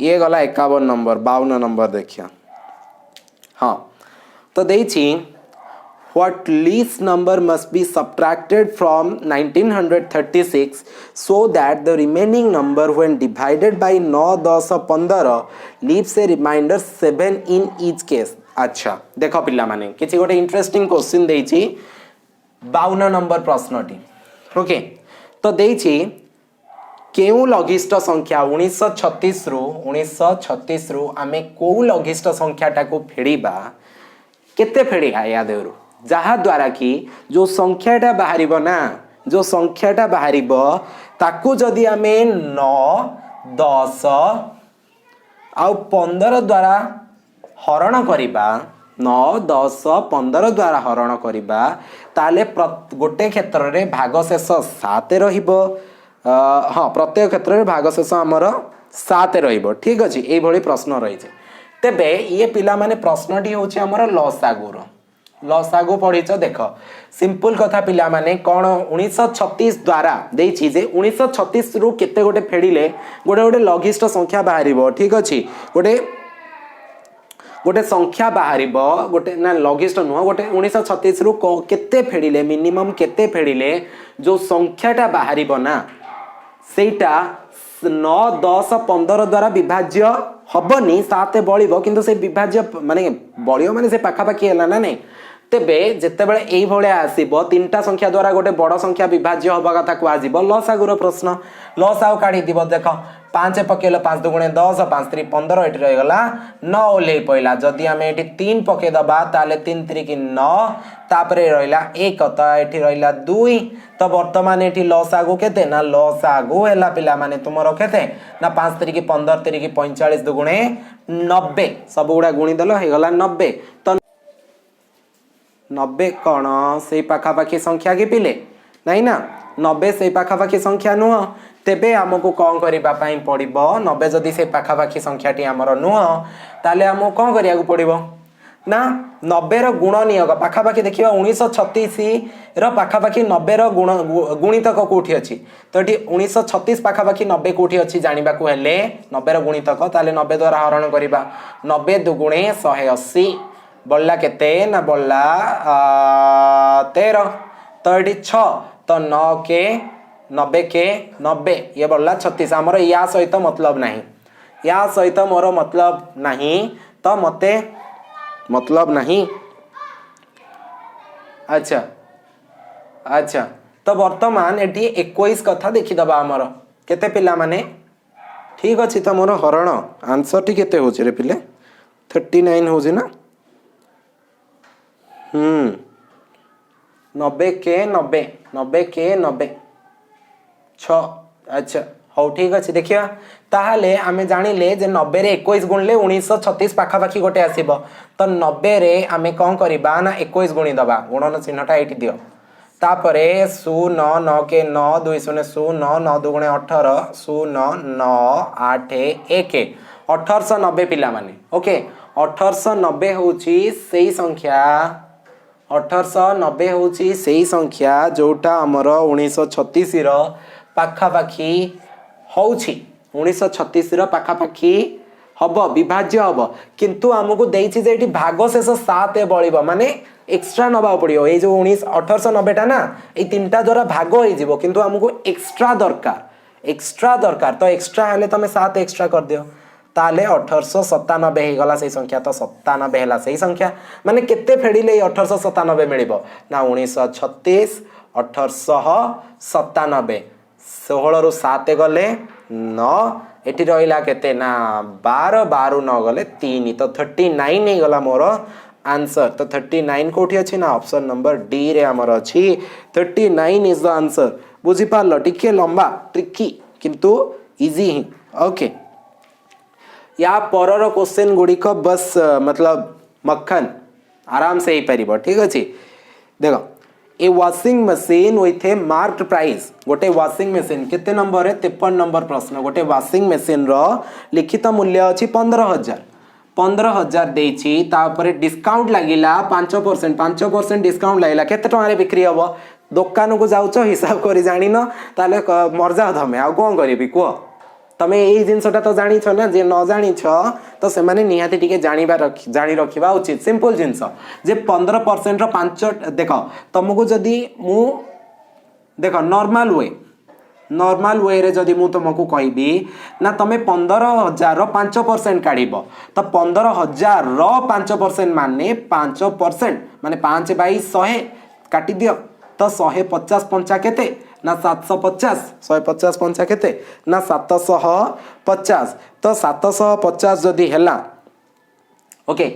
ये गला 51 नंबर 52 नंबर देखिया हाँ तो देछि what least number must be subtracted from 1936 so that the remaining number when divided by 9 10 15 leaves a remainder 7 in each case अच्छा देखो पिला माने किछि गोटे इंटरेस्टिंग क्वेश्चन देछि 52 नंबर प्रश्नटी ओके तो देछि केउ लघिष्ठ संख्या 1936 रु आमे को लघिष्ठ संख्याटा को फेड़ीबा केते फेड़ीबा या देउरु जहा द्वारा कि जो संख्याटा बाहरिबो ना जो संख्याटा बाहरिबो ताकू जदि आमे 9 10 आउ 15 द्वारा हरण करिबा 9 10 15 द्वारा हरण करिबा ताले गोटे क्षेत्र रे भागशेष 7 रहिबो हाँ प्रत्येक क्षेत्र रे भागशेष हमर 7 रहिबो ठीक अछि एई भली प्रश्न रहि छै तेबे ये पिला माने प्रश्नटी होछि हमर लसागुर लसागु पढ़ीच देख सिंपल कथा पिला माने कौन 1936 द्वारा देछि जे 1936 रु केते गोटे फेडिले गोटे गोटे लघिष्ठ संख्या बाहरिबो ठीक अछि गोटे गोटे संख्या बाहरिबो गोटे ना लघिष्ठ नुह गोटे 1936 रु केते फेडिले मिनिमम केते फेडिले जो संख्याटा बाहरिबो ना सेटा 9 10 15 द्वारा विभाज्य हबनी 7 बळिबो किंतु से विभाज्य माने बळियो माने से पाखा पाखी हैला ना नै तेबे जेतेबेले एई भले आसीबो तीनटा संख्या द्वारा गोटे बड़ संख्या विभाज्य हबा कथा को आजीबो लसागुर प्रश्न लसाउ काढी दिबो देखो 5 पकेलो 5 दुगुणे 10 5 3 15 एठी रहि गला 9 ओले पइला जदी हमें एठी 3 पके दबा ताले 3 3 की 9 तापरे रहिला 1 त एठी रहिला 2 तो वर्तमान एठी लसागु केते ना लसागु हैला पिला माने तुमरो केते ना 5 3 की 15 3 की 45 दुगुणे 90 सब गुडा गुणी देलो हे गला 90 तो 90 कौन से पाखापाखी संख्या की पिले नहीं ना 90 से पाखापाखी संख्या नुह तेबे आमको कौन करबा पई पड़िबो 90 जदी से पाखापाखी संख्याटी हमर नुह ताले हमको कौन करिया को पड़िबो ना 90 रो गुणनीयक पाखापाखी देखिबा 1936 रो पाखापाखी 90 रो गुणितक कोठी अछि तो एठी 1936 पाखापाखी 90 कोठी अछि जानिबा को हेले 90 रो गुणितक ताले 90 द्वारा हरण करबा 90 दुगुणे 180 बढ़ला केते ना बढ़ला 13 तो ये 6 तो 9 के 90 के 90 ये बढ़ला 36 हमर या सहित मतलब नहीं या सहित मोर मतलब नहीं तो मते मतलब नहीं अच्छा अच्छा तो वर्तमान एटी 21 कथा देखि दबा हमर केते पिला माने ठीक अछि त मोर हरण आंसर टी केते होछि रे पिले 39 होछि ना 90 के 90 90 के 90 6 अच्छा हो ठीक अच्छे देखिया ताहले आमे जानिले जे 90 रे 21 गुणले 1936 पाखापाखी गोटे आसीबो तो 90 रे आमे कौन करिबा ना 21 गुणी दबा गुणन चिन्हटा एठी दियो तापरे 0 9 के 9 2 0 0 9 2 गुणे 18 0 9 8 1 1890 पिला माने ओके 1890 होची सेही संख्या 1890 होची सेही संख्या जोटा हमर 1936 रो पाखा पाखी होची 1936 रो पाखा पाखी हब विभाज्य हब किंतु हमको देइछि जे एठी भाग शेष 7 बळिबो माने एक्स्ट्रा नबा पड़ियो ए जो 1890 टा ना ए तीनटा द्वारा भाग हो जिवो किंतु हमको एक्स्ट्रा दरकार तो एक्स्ट्रा हेले तमे 7 एक्स्ट्रा कर दियो ताले 1897 हे गला सही संख्या तो 97 हला सही संख्या माने केते फेडिले 1897 मिलिबो ना 1936 1897 16 रु 7 गले 9 एटी रहिला केते ना 12 12 9 गले 3 तो 39 हे गला मोर आंसर तो 39 कोठी अछि ना ऑप्शन नंबर डी रे हमर अछि 39 इज द आंसर बुझी पारलो टिके लंबा ट्रिकी किंतु इजी ही ओके या परर क्वेश्चन गुडी को बस मतलब मक्खन आराम से ही परिबो ठीक अछि देखो a washing machine with a marked price गोटे वॉशिंग मशीन केते नंबर है 53 नंबर प्रश्न गोटे वॉशिंग मशीन रो लिखित मूल्य अछि 15000 देछि तापरे डिस्काउंट लागिला 5% डिस्काउंट लागिला केते टका रे बिक्री हबो दुकान को जाउछो हिसाब करी जानि न ताले मरजा धमे आ कोन करबी को तमे एई जिंसटा तो जानि छ ना जे न जानि छ तो से माने निहाती टिके जानि रखिबा उचित सिंपल जिंस जे 15% रो 5 देखो तुमको जदी मु देखो नॉर्मल वे रे जदी मु तुमको कहबी ना तमे 15000 रो 5% काढिबो तो 15000 रो 5% माने 5% माने 5 बाई 100 काटी दियो तो 150 पंचा केते ना 750 150 पंचा केते ना 750 तो 750 जदी हेला ओके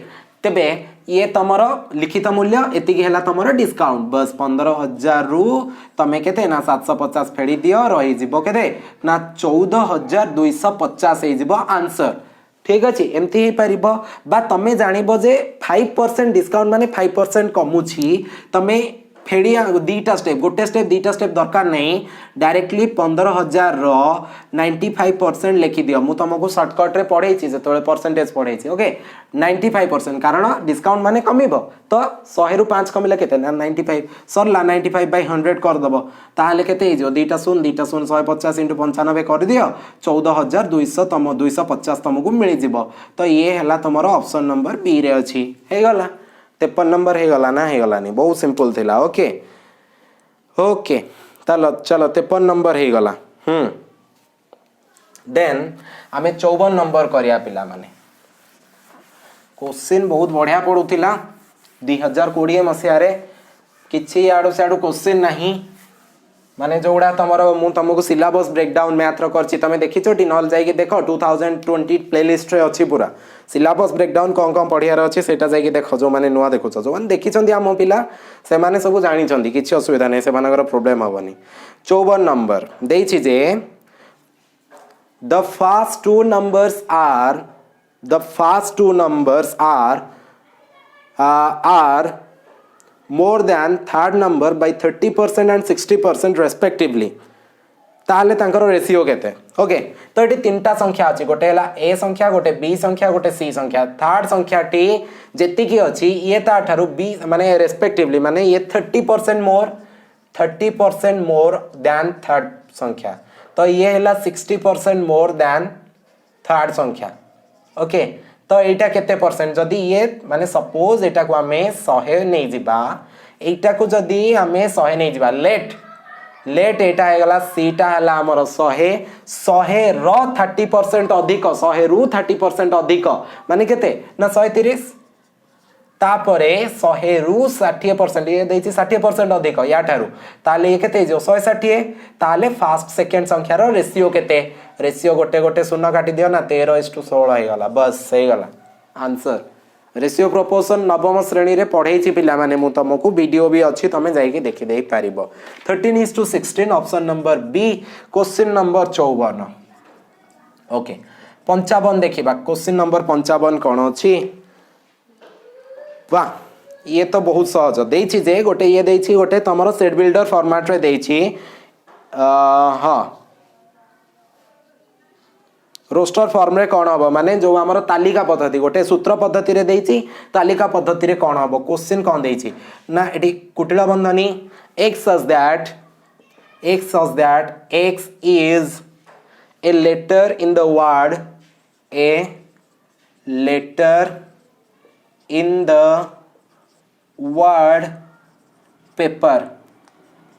तेबे ये तमरो लिखित मूल्य एति की हेला तमरो डिस्काउंट बस 15000 रु तमे केते ना 750 फेडी दियो रही जिवो केते ना 14250 हे जिवो आंसर ठीक अछि एमती ही परिबो बा तमे जानिबो जे 5% डिस्काउंट माने 5% कमुछि तमे फेड़िया दीटा स्टेप गोटे स्टेप दीटा स्टेप दरकार नहीं डायरेक्टली 15000 रो 95% लिखि दियो मु तुमको शॉर्टकट रे पढै छी जतोले परसेंटेज पढै छी ओके 95% कारण डिस्काउंट माने कमिबो तो 100 रु 5 कमिला केते ना 95 सरला 95 बाय 100 कर दबो ताले केते हे जो दीटा शून्य 150 * 95 कर दियो 14200 तम 250 तुमको मिलि जिवो तो ये हला तमरो ऑप्शन नंबर बी रे अछि हे गला 53 नंबर हे गला ना हे गला नहीं बहुत सिंपल थिला ओके ओके चलो 53 नंबर हे गला देन आमे 54 नंबर करिया पिला माने क्वेश्चन बहुत बढ़िया पडुथिला 2020 मसिया रे किछि आडो साडो क्वेश्चन नाही माने जोड़ा तमरो मु तुमको सिलेबस ब्रेकडाउन मैथ रो करछि तमे देखिछो टी नल जाई के देखो 2020 प्लेलिस्ट रे अछि पूरा सिलेबस ब्रेकडाउन कोन पढिया रे अछि सेटा जाई के देखो जो माने नुवा देखो जो माने देखिछन्ती हम पिला से माने सब जानि छन्ती किछि असुविधा नै से मानकर प्रॉब्लम हबनी 54 नंबर देछि जे the first two numbers are more than third number by 30% and 60% respectively ताले तांकर रेशियो केते ओके तो एटी तीनटा संख्या अछि गोटे हला ए संख्या गोटे बी संख्या गोटे सी संख्या थर्ड संख्या टी जेति की अछि ये ता ठारू बी माने रेस्पेक्टिवली माने ये 30% मोर देन थर्ड संख्या तो ये हला 60% मोर देन थर्ड संख्या ओके तो एटा केते परसेंट जदी ये माने सपोज एटा को हमें 100 नै जिबा एटा को जदी हमें 100 नै जिबा लेट एटा हे गला सीटा हला हमर 100 रो 30% अधिक 100 रु 30% अधिक माने केते ना 130 तापरे 100 रु 60% ये देछि 60% अधिक या ठारू ताले ये केते जो 160 ताले फर्स्ट सेकंड संख्या रो रेशियो केते रेशियो गोटे गोटे शून्य काटी दियो ना 13:16 हे गला बस हे गला आंसर रेशियो प्रोपोर्शन नवम श्रेणी रे पढै छी पिला माने मु तुमको वीडियो भी अछि तमे जाई के देखि देई पारिबो 13:16 option number B question number 54 okay 55 देखिबा क्वेश्चन नंबर 55 कोन अछि वाह ये तो बहुत सहज देछि जे गोटे ये देछि गोटे तमरो सेट बिल्डर फॉर्मेट रे देछि हाँ रोस्टर फॉर्म रे कौन हम माने जो आमर तालिका पद्धति गोटे सूत्र पद्धति रे देछि तालिका पद्धति रे कौन हम क्वेश्चन कौन देछि ना एटी कुटिल बंधनी x such that x is a letter in the word a letter in the word paper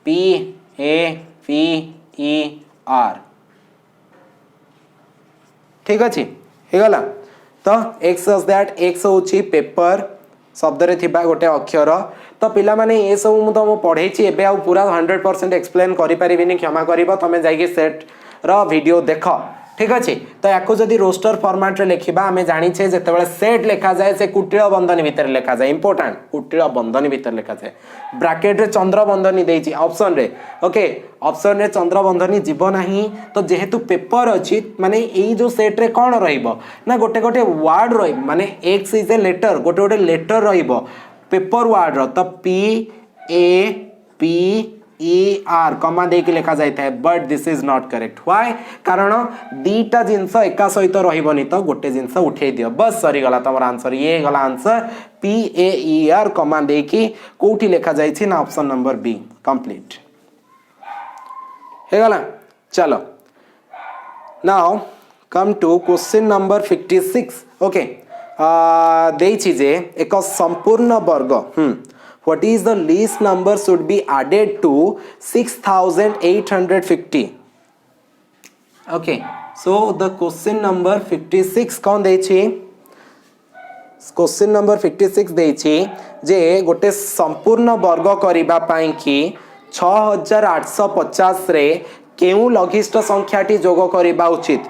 p a p e r ठीक अच्छे हेगला तो x such that x होची पेपर शब्द रे थिबा गोटे अक्षर तो पिला माने ये सब मु तो पढ़े एबे आ पूरा 100% एक्सप्लेन करि परिबिनी क्षमा करिवो तमे जाइके सेट रो वीडियो देख ठीक अच्छे तो याको जदि रोस्टर फॉर्मेट रे लेखिबा आमे जानिछे जेतेबेले सेट लेखा जाए से कुटिल बंधनी भीतर लेखा जाए इंपोर्टेंट कुटिल बंधनी भीतर लेखा जाए ब्रैकेट रे चंद्र बंधनी देछि ऑप्शन रे ओके ऑप्शन रे चंद्र बंधनी जीव नाही तो जेहेतु पेपर अछि माने एई जो सेट रे कोन रहिबो ना गोटे गोटे वर्ड रहि माने एक्स इज ए लेटर गोटे गोटे लेटर रहिबो पेपर वर्ड रो तो p a p e r कमा दे के लिखा जाता है but this is not correct why कारण दीटा जिंस एका सहित रहिबनी तो गोटे जिंस उठे दियो बस सरी गला तमर आंसर ये गला answer p a e r कमा दे के कोठी लिखा जाई छी ना ऑप्शन नंबर बी कंप्लीट हे गला चलो now come to question number 56 okay देछि जे एक संपूर्ण वर्ग what is the least number should be added to 6850 okay so the question number 56 कौन देछि क्वेश्चन नंबर 56 देछि जे गोटे संपूर्ण वर्ग करिबा पई कि 6850 रे केउ लघिष्ठ संख्याटी जोग करिबा उचित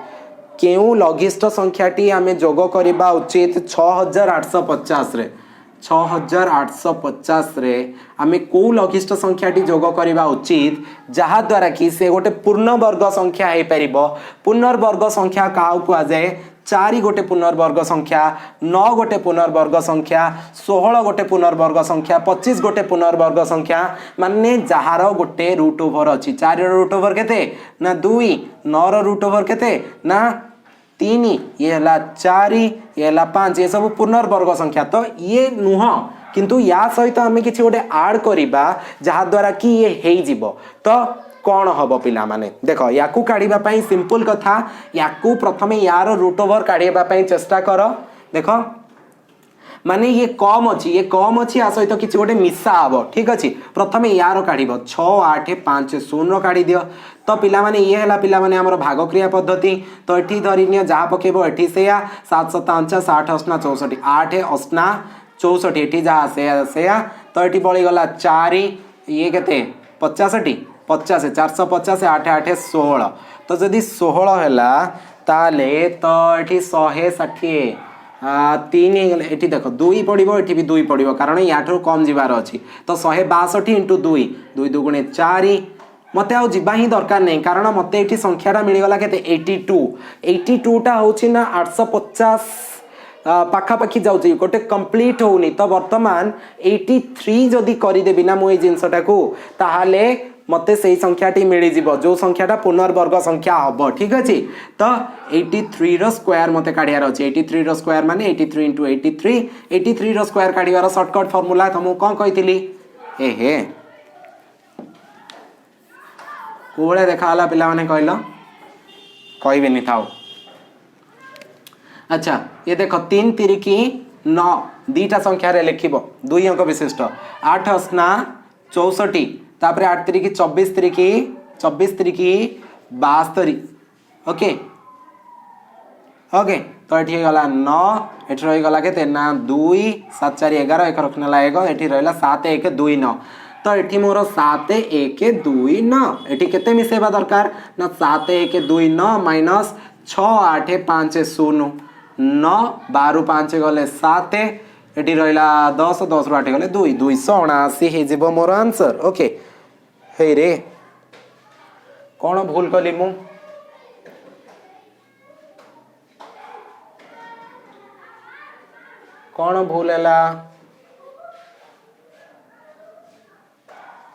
केउ लघिष्ठ संख्याटी आमे जोग करिबा उचित 6850 रे 6850 रे आमे को लघिष्ठ संख्याटी जोग करिबा उचित जहा द्वारा कि से गोटे पूर्ण वर्ग संख्या हे परिबो पुनर्वर्ग संख्या काउ को आ जाए 4 गोटे पुनर्वर्ग संख्या 9 गोटे पुनर्वर्ग संख्या 16 गोटे पुनर्वर्ग संख्या 25 गोटे पुनर्वर्ग संख्या माने जहार गोटे रूट ओवर अछि 4 रो रूट ओवर केते ना 2 9 रो रूट ओवर केते ना 3 ये हला 4 ये हला 5 ये सब पुनर्वर्ग संख्या तो ये नुह किंतु या सहित आमे किछि गोटे ऐड करिबा जहा द्वारा कि ये हेइ जिवो तो कौन हम पिला माने देखो याकू काढ़ीबा पई सिंपल कथा याकू प्रथमे यार रूट ओवर काढ़ीबा पई चेष्टा करो देखो माने ये कम अछि आ सहित किछि गोटे मिसा हबो ठीक अछि प्रथमे यार काढ़ीबो 6 8 5 0 काढ़ी दियो तो पिला माने ये हला पिला माने हमर भाग क्रिया पद्धति तो एठी धरिनियो जहा पकेबो एठी सेया 7 7 5 60 8 64 8 8 64 एठी जहा सेया तो एठी बळी गला 4 ये केते 85 50 450 8 8 16 तो जदि 16 हैला ताले तो एठी 160 तीन एठी देखो 2 पड़िबो एठी भी 2 पड़िबो कारण याठो कम जिबार अछि तो 162 इंटू 2 2 दुगुणे 4 मते आउ जिबा ही दरकार नहीं कारण मते एठी संख्याटा मिली गला केते 82 टा होछि ना 850 पाखा पाखी जाउछि गोटे कंप्लीट होउनी तो वर्तमान 83 जदी करि देबी ना मोई जिंसटा को ताहाले मते सही संख्याटी मिली जीवो जो संख्याटा पुनर्वर्ग संख्या हबो ठीक अछि तो 83 रो स्क्वायर मते काढियार अछि 83 रो स्क्वायर माने 83 into 83 रो स्क्वायर काढियार शॉर्टकट फार्मूला हम कोन कहितली ए हे कोळे देखा हला पिला माने कहलो कहबेनी थाओ अच्छा ये देखो 3 तिरिकी 9 दीटा संख्या रे लिखिबो 2 अंक विशिष्ट 8 अस्ना 64 तापरे 8 तिरिकी 24 तिरिकी 72 ओके ओके तो एठी गला 9 एठी रहि गला केते ना 2 7 4 11 एक रखनेला 1 एठी रहला 7 1 2 9 तो एठी मोर 7 1 2 9 एठी केते मिसेबा दरकार ना 7 1 2 9 माइनस 6 8 5 0 9 12 5 गले 7 एठी रहला 10 10 रो 8 गले 2 279 हे जेबो मोर आंसर ओके हे रे कौन भूल कली मु कौन भूल हैला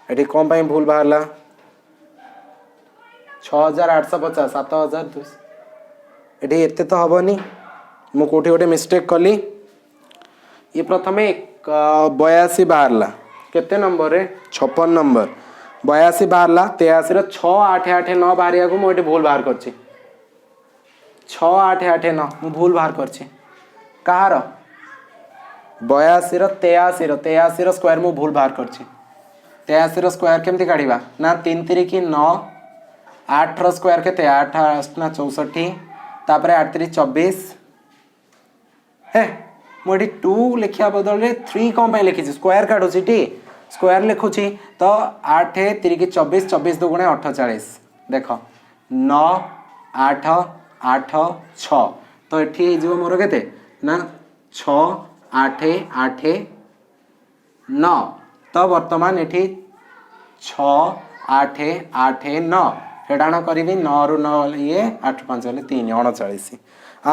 ये कौन पाई भूल बाहर 6850 7200 ये एते तो हेनी मु कोठी गोटे मिस्टेक कली ये प्रथमे 82 बाहर केते नंबर रे 56 नंबर 82 बाहर 83 रो 6889 बाहरिया को मुझे भूल बाहर करछि 6889 मु भूल बाहर करछि कहार 82 रो 83 रो स्क्वायर मु भूल बाहर करछि 83 रो स्क्वायर केमती काढिबा ना 3 3 की 9 8 रो स्क्वायर केते 8 ना 64 तापर 8 3 24 हे मोडी 2 लिखिया बदल रे 3 कौन पे लिखि स्क्वायर काढुछि टी स्क्वायर लिखुछि तो 8 3 की 24 24 2 गुणे 48 देखो 9 8 8 6 तो एठी हे जीव मोर केते ना 6 8 8 9 तो वर्तमान एठी 6 8 8 9 फेडाण करी 9 रु 9 ये 8 5 ले 3 39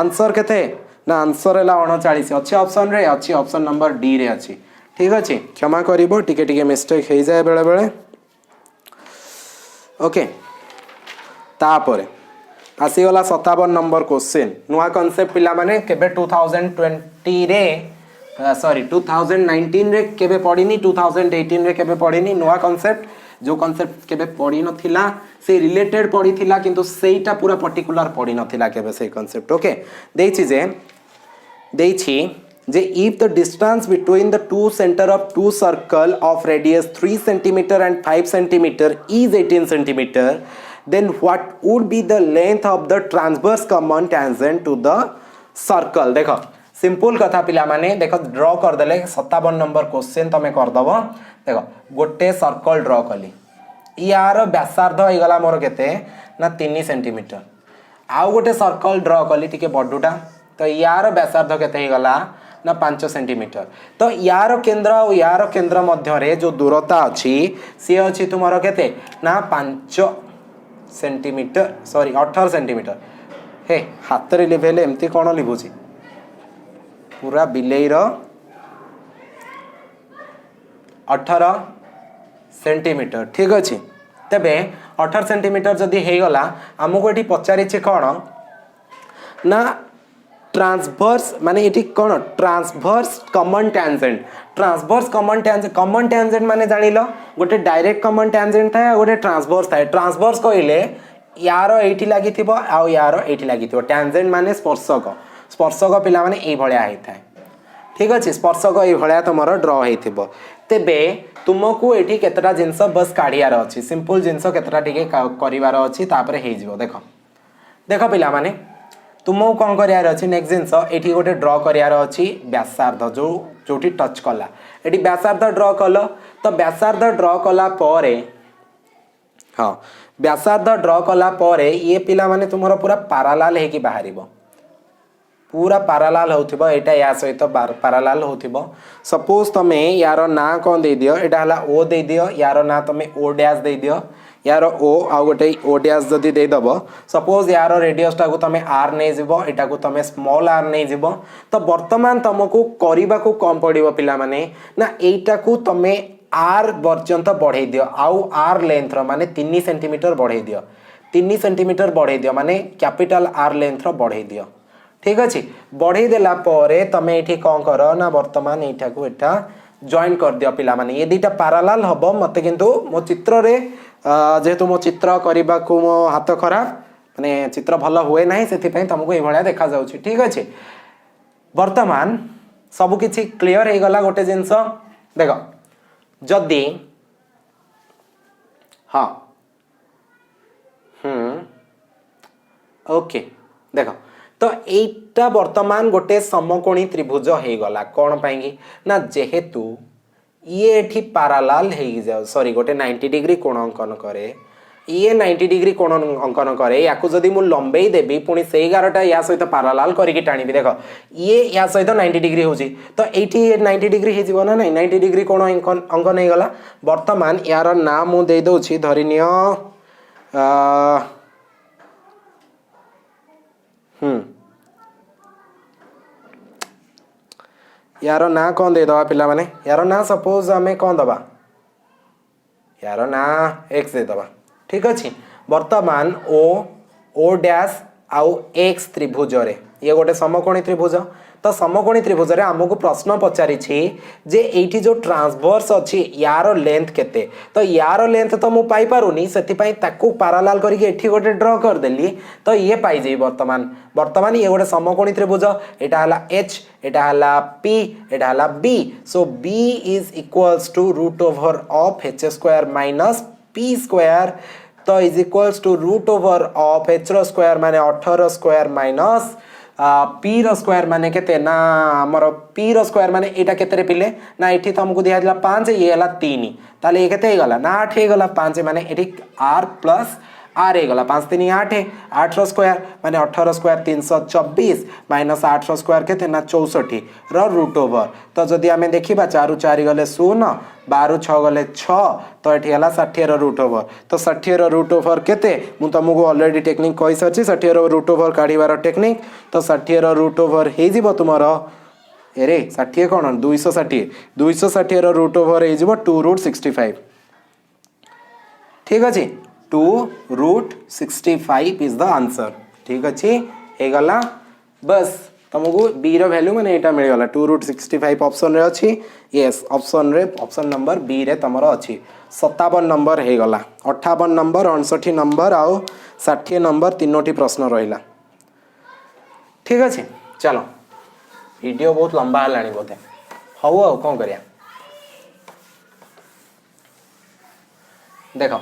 आंसर केते ना आंसर है 39 अच्छी ऑप्शन रे अच्छी ऑप्शन नंबर डी रे अच्छी ठीक अच्छे क्षमा करिबो टिके टिके मिस्टेक हो जाए बेले बेले ओके तापरे आसीगला 57 नंबर क्वेश्चन नुआ कॉन्सेप्ट पिला माने केबे 2020 रे सॉरी 2019 रे केबे पढ़ीनी 2018 रे केबे पढ़ीनी नुआ कॉन्सेप्ट जो कॉन्सेप्ट केबे पढ़ी नथिला से रिलेटेड पढ़ी थिला किंतु सेटा पूरा पर्टिकुलर पढ़ी नथिला केबे से कॉन्सेप्ट ओके देछि जे if the distance between the two center of two circle of radius 3 cm and 5 cm is 18 cm then what would be the length of the transverse common tangent to the circle देखो सिंपल कथा पिला माने देखो ड्रॉ कर देले 57 नंबर क्वेश्चन तमे कर दबो देखो गोटे सर्कल ड्रॉ कली यार व्यासार्ध हो गला मोर केते ना 3 cm आउ गोटे सर्कल ड्रॉ कली टिके बडुटा तो यार व्यासार्ध केते हो गला ना 5 सेंटीमीटर तो यार केंद्र मध्य रे जो दूरता अच्छी सी अच्छी तुमर केते ना 5 सेंटीमीटर सॉरी 18 सेंटीमीटर हे हाथ रे लिभेले एमती कोन लिभुची पूरा बिलेई रो 18 सेंटीमीटर ठीक अछि तबे 18 सेंटीमीटर जदी हे गला हमको एठी पचारि छै कोन ना ट्रांसवर्स माने एठी कोन ट्रांसवर्स कॉमन टेंजेंट माने जानिलो गोटे डायरेक्ट कॉमन टेंजेंट था गोटे ट्रांसवर्स कहले यार एठी लागि थिबो आ यार एठी लागि थिबो टेंजेंट माने स्पर्शक पिला माने ए भलिया हेइ थाए ठीक अछि स्पर्शक ए भलिया तमरो ड्रॉ हेइ थिबो तेबे तुमको एठी केतरा जिंस बस काढियार अछि सिंपल जिंस केतरा टिके करिवार अछि तापरे हेइ जिवो देखो पिला माने तुमको कौन करार अच्छी नेक्स्ट जिनस ये गोटे ड्र करार अच्छी व्यासार्ध जो टच कला ये व्यासार्ध ड्र कल तो व्यासार्ध ड्र कला हाँ व्यासार्ध ड्र कला ये पिला माने तुमर पूरा पारालाल है कि बाहर पूरा पारालाल होथिबो एटा या सहित पारालाल होथिबो सपोज तमे यार ना कौन दे दियो एटा हला ओ दे दियो यार ना तमे ओ डैश दे दियो यार ओ आ गोटे ओ डैश जदी दे दबो सपोज यार रेडियस टा को तमे आर नै जिवो एटा को तमे स्मॉल आर नै जिवो तो वर्तमान तुमको करिबा को कम पड़िबो पिला माने ना एटा को तमे आर पर्यंत बढ़ाई दियो आउ आर लेंथ रो माने 3 सेंटीमीटर बढ़ाई दियो 3 सेंटीमीटर बढ़ाई दियो माने कैपिटल आर लेंथ रो बढ़ाई दियो ठीक अछि बढ़ाई देला परे तमे एठी कोन करो ना वर्तमान एटा को एटा जॉइन कर दियो पिला माने ये दुटा पैरेलल हबो मते किंतु मो चित्र रे जेहेतु मो चित्र करबा को मो हाथ खराब माने चित्र भलो हुए नाही सेति पई तुमको ए भलिया देखा जाउछि ठीक अछि वर्तमान सब किछि क्लियर हे गला गोटे जिंस देखो जदी हाँ ओके देखो तो एटा वर्तमान गोटे समकोणी त्रिभुज हे गला कोन पाएंगी ना जेहेतु ये एठी पैरेलल हे जाओ सॉरी गोटे 90 डिग्री कोण अंकन करे ये 90 डिग्री कोण अंकन करे याकू जदी मु लंबेई देबी पुनी सेई गारटा या सहित पैरेलल करिकि टाणीबी देखो ये या सहित 90 डिग्री होची तो एठी 90 डिग्री हे जीवो ना नहीं 90 डिग्री कोण अंकन हे गला वर्तमान यार नाम मु दे दोछि धरिनियो यार ना कौन दे दवा पिला माने यार ना सपोज आमे कौन दबा यार ना एक्स देदबा ठीक अच्छे वर्तमान ओ डैश आउ एक्स त्रिभुज रे ये गोटे समकोणी त्रिभुज तो समकोणी त्रिभुज रे आमको प्रश्न पचारि जे एठी जो ट्रांसवर्स अच्छी यार लेंथ केते तो यार लेंथ तो मु पाई पारुनी सेति पई ताकू पैरेलल करके एठी गोटे ड्रॉ कर देली तो ये पाई जे वर्तमान ये गोटे समकोणी त्रिभुज एटा हला h एटा हला p एटा हला b so b is equals to root over of h square minus p square तो is equals to root over of h रो स्क्वायर माने 18 स्क्वायर माइनस पी रो स्क्वायर माने केते ना हमर पी रो स्क्वायर माने एटा केते रे पिले ना एठी तो हमको दिया दिला 5 ये हला 3 ताले ये केते गला ना 8 हे गला 5 माने एठी r प्लस आर हे गला 5 3 8 8 रो स्क्वायर माने 18 स्क्वायर 324 माइनस 8 रो स्क्वायर केते ना 64 रो रूट ओवर तो जदी हमें देखिबा 4 4 गले 0 12 6 गले 6 तो एठी हला 60 रो रूट ओवर तो 60 रो रूट ओवर केते मु तुमको ऑलरेडी टेक्निक कहि सची 60 रो रूट ओवर काढीबार टेक्निक तो 60 रो रूट ओवर हे जीवो तुमरो एरे 60 कोन 260 रो रूट ओवर हे जीवो 2 रूट 65 ठीक अछि 2 रूट 65 इज द आंसर ठीक अच्छे हे गला बस तुमको बी रो वैल्यू माने एटा मिल गला 2 रूट 65 ऑप्शन रे अछि यस ऑप्शन नंबर बी रे तमरो अछि 57 नंबर हे गला 58 नंबर 59 नंबर आउ 60 नंबर तीनोटी प्रश्न रहिला ठीक अच्छे चलो वीडियो बहुत लंबा हलानी बोधे हौ आ कोन करिया देखो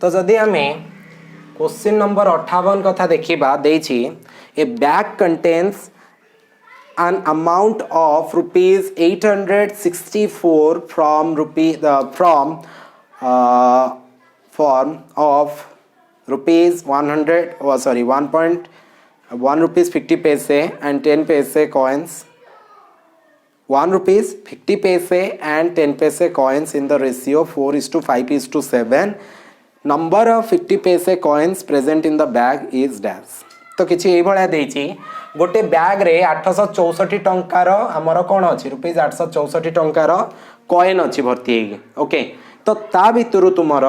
तो जदि हमें क्वेश्चन नंबर 58 कथा देखिबा देछि a bag contains an amount of rupees 864 from form of rupees 1 rupees 50 paise and 10 paise coins 1 rupees 50 paise and 10 paise coins in the ratio 4:5:7 number of 50 paise coins present in the bag is dash तो किछि एई भळा देछि गोटे बैग रे 864 टंकार हमर कोन अछि रुपीस 864 टंकार कॉइन अछि भर्ती हेगी ओके तो ता भितरु तुमर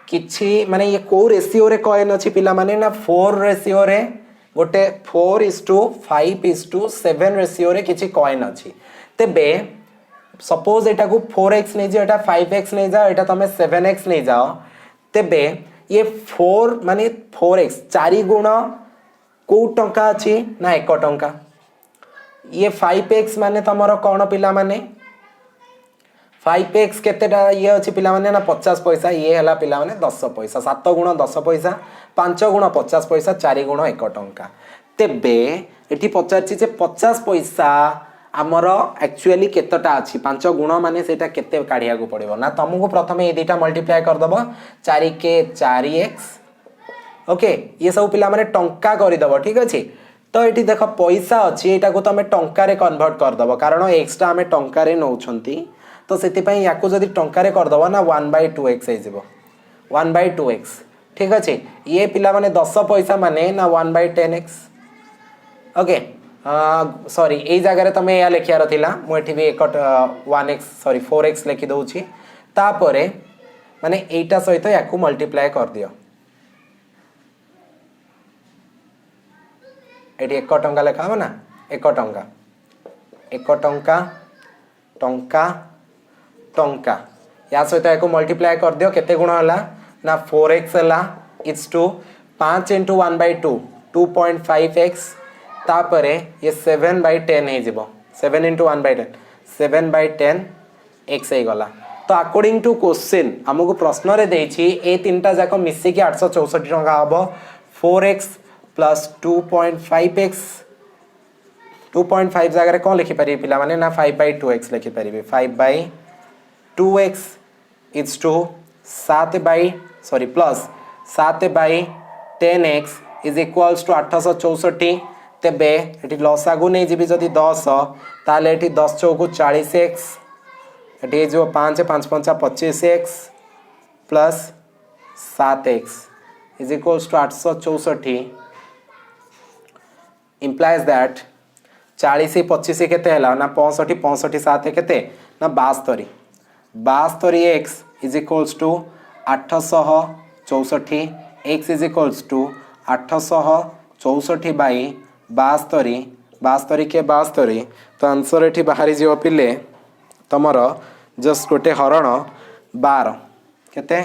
किछि माने ये को रेशियो रे कॉइन अछि पिला माने ना 4 रेशियो रे गोटे 4:5:7 रेशियो रे किछि कॉइन अछि तेबे सपोज एटा को 4x नै जे एटा 5x नै जा एटा तमे 7x नै जाओ तेबे ये 4 माने 4x 4 गुण को टंका अछि ना 1 टंका ये 5x माने तमरो कोन पिला माने 5x केतेटा ये अछि पिला माने ना 50 पैसा ये हला पिला माने 10 पैसा 7 गुण 10 पैसा 5 गुण 50 पैसा 4 गुण 1 टंका तेबे एठी पचारछि जे 50 पैसा आमर एक्चुअली केतटा अछि 5 गुण माने सेटा केते काढिया को पड़िबो ना तुमको प्रथमे ए दुटा मल्टीप्लाई कर दबो 4 के 4x ओके ये सब पिला माने टंका करि दबो ठीक अछि तो एठी देखो पैसा अछि एटा को तमे टंका रे कन्वर्ट कर दबो कारण x टा हमें टंका रे नउछंती तो सेति पई याको जदी टंका रे कर दबो ना 1/2x हे जेबो 1/2x ठीक अछि ये पिला माने 10 पैसा माने ना 1/10x ओके सॉरी ए जगह रे तमे या लिखियार थिला मु एठी भी 1x सॉरी 4x लिखि दउछि तापरे माने एटा सहित याकू मल्टीप्लाई कर दियो एठी 1 टंका लिखा हो ना 1 टंका 1 टंका टंका टंका या सहित याकू मल्टीप्लाई कर दियो केते गुण हला ना 4x हला इट्स टू 5 * 1/2 2.5x तापरे ये 7/10 हे जिवो 7 * 1/10 7/10 x हे गला तो अकॉर्डिंग टू क्वेश्चन हमको प्रश्न रे देछि ए तीनटा जाको मिसी के 864 टंका हबो 4x + 2.5x 2.5 जगह रे कोन लिखि पारि पिला माने ना 5/2x लिखि पारिबे 5/2x it's to 7/10x is equals to 864 तेबे एठी लसागु नै जिबि जदी 10 ताले एठी 10 चौकु 40x एठी जो 5 5 5 25x plus 7x is equals to 864 implies that 40 25 केते हला ना 65 65 7 केते ना 72 72 X is equals to 864 X is equals to 864 by 72 72 के 72 तो आंसर ये बाहरी जीव पिले तुमर जस्ट गोटे हरण 12 केते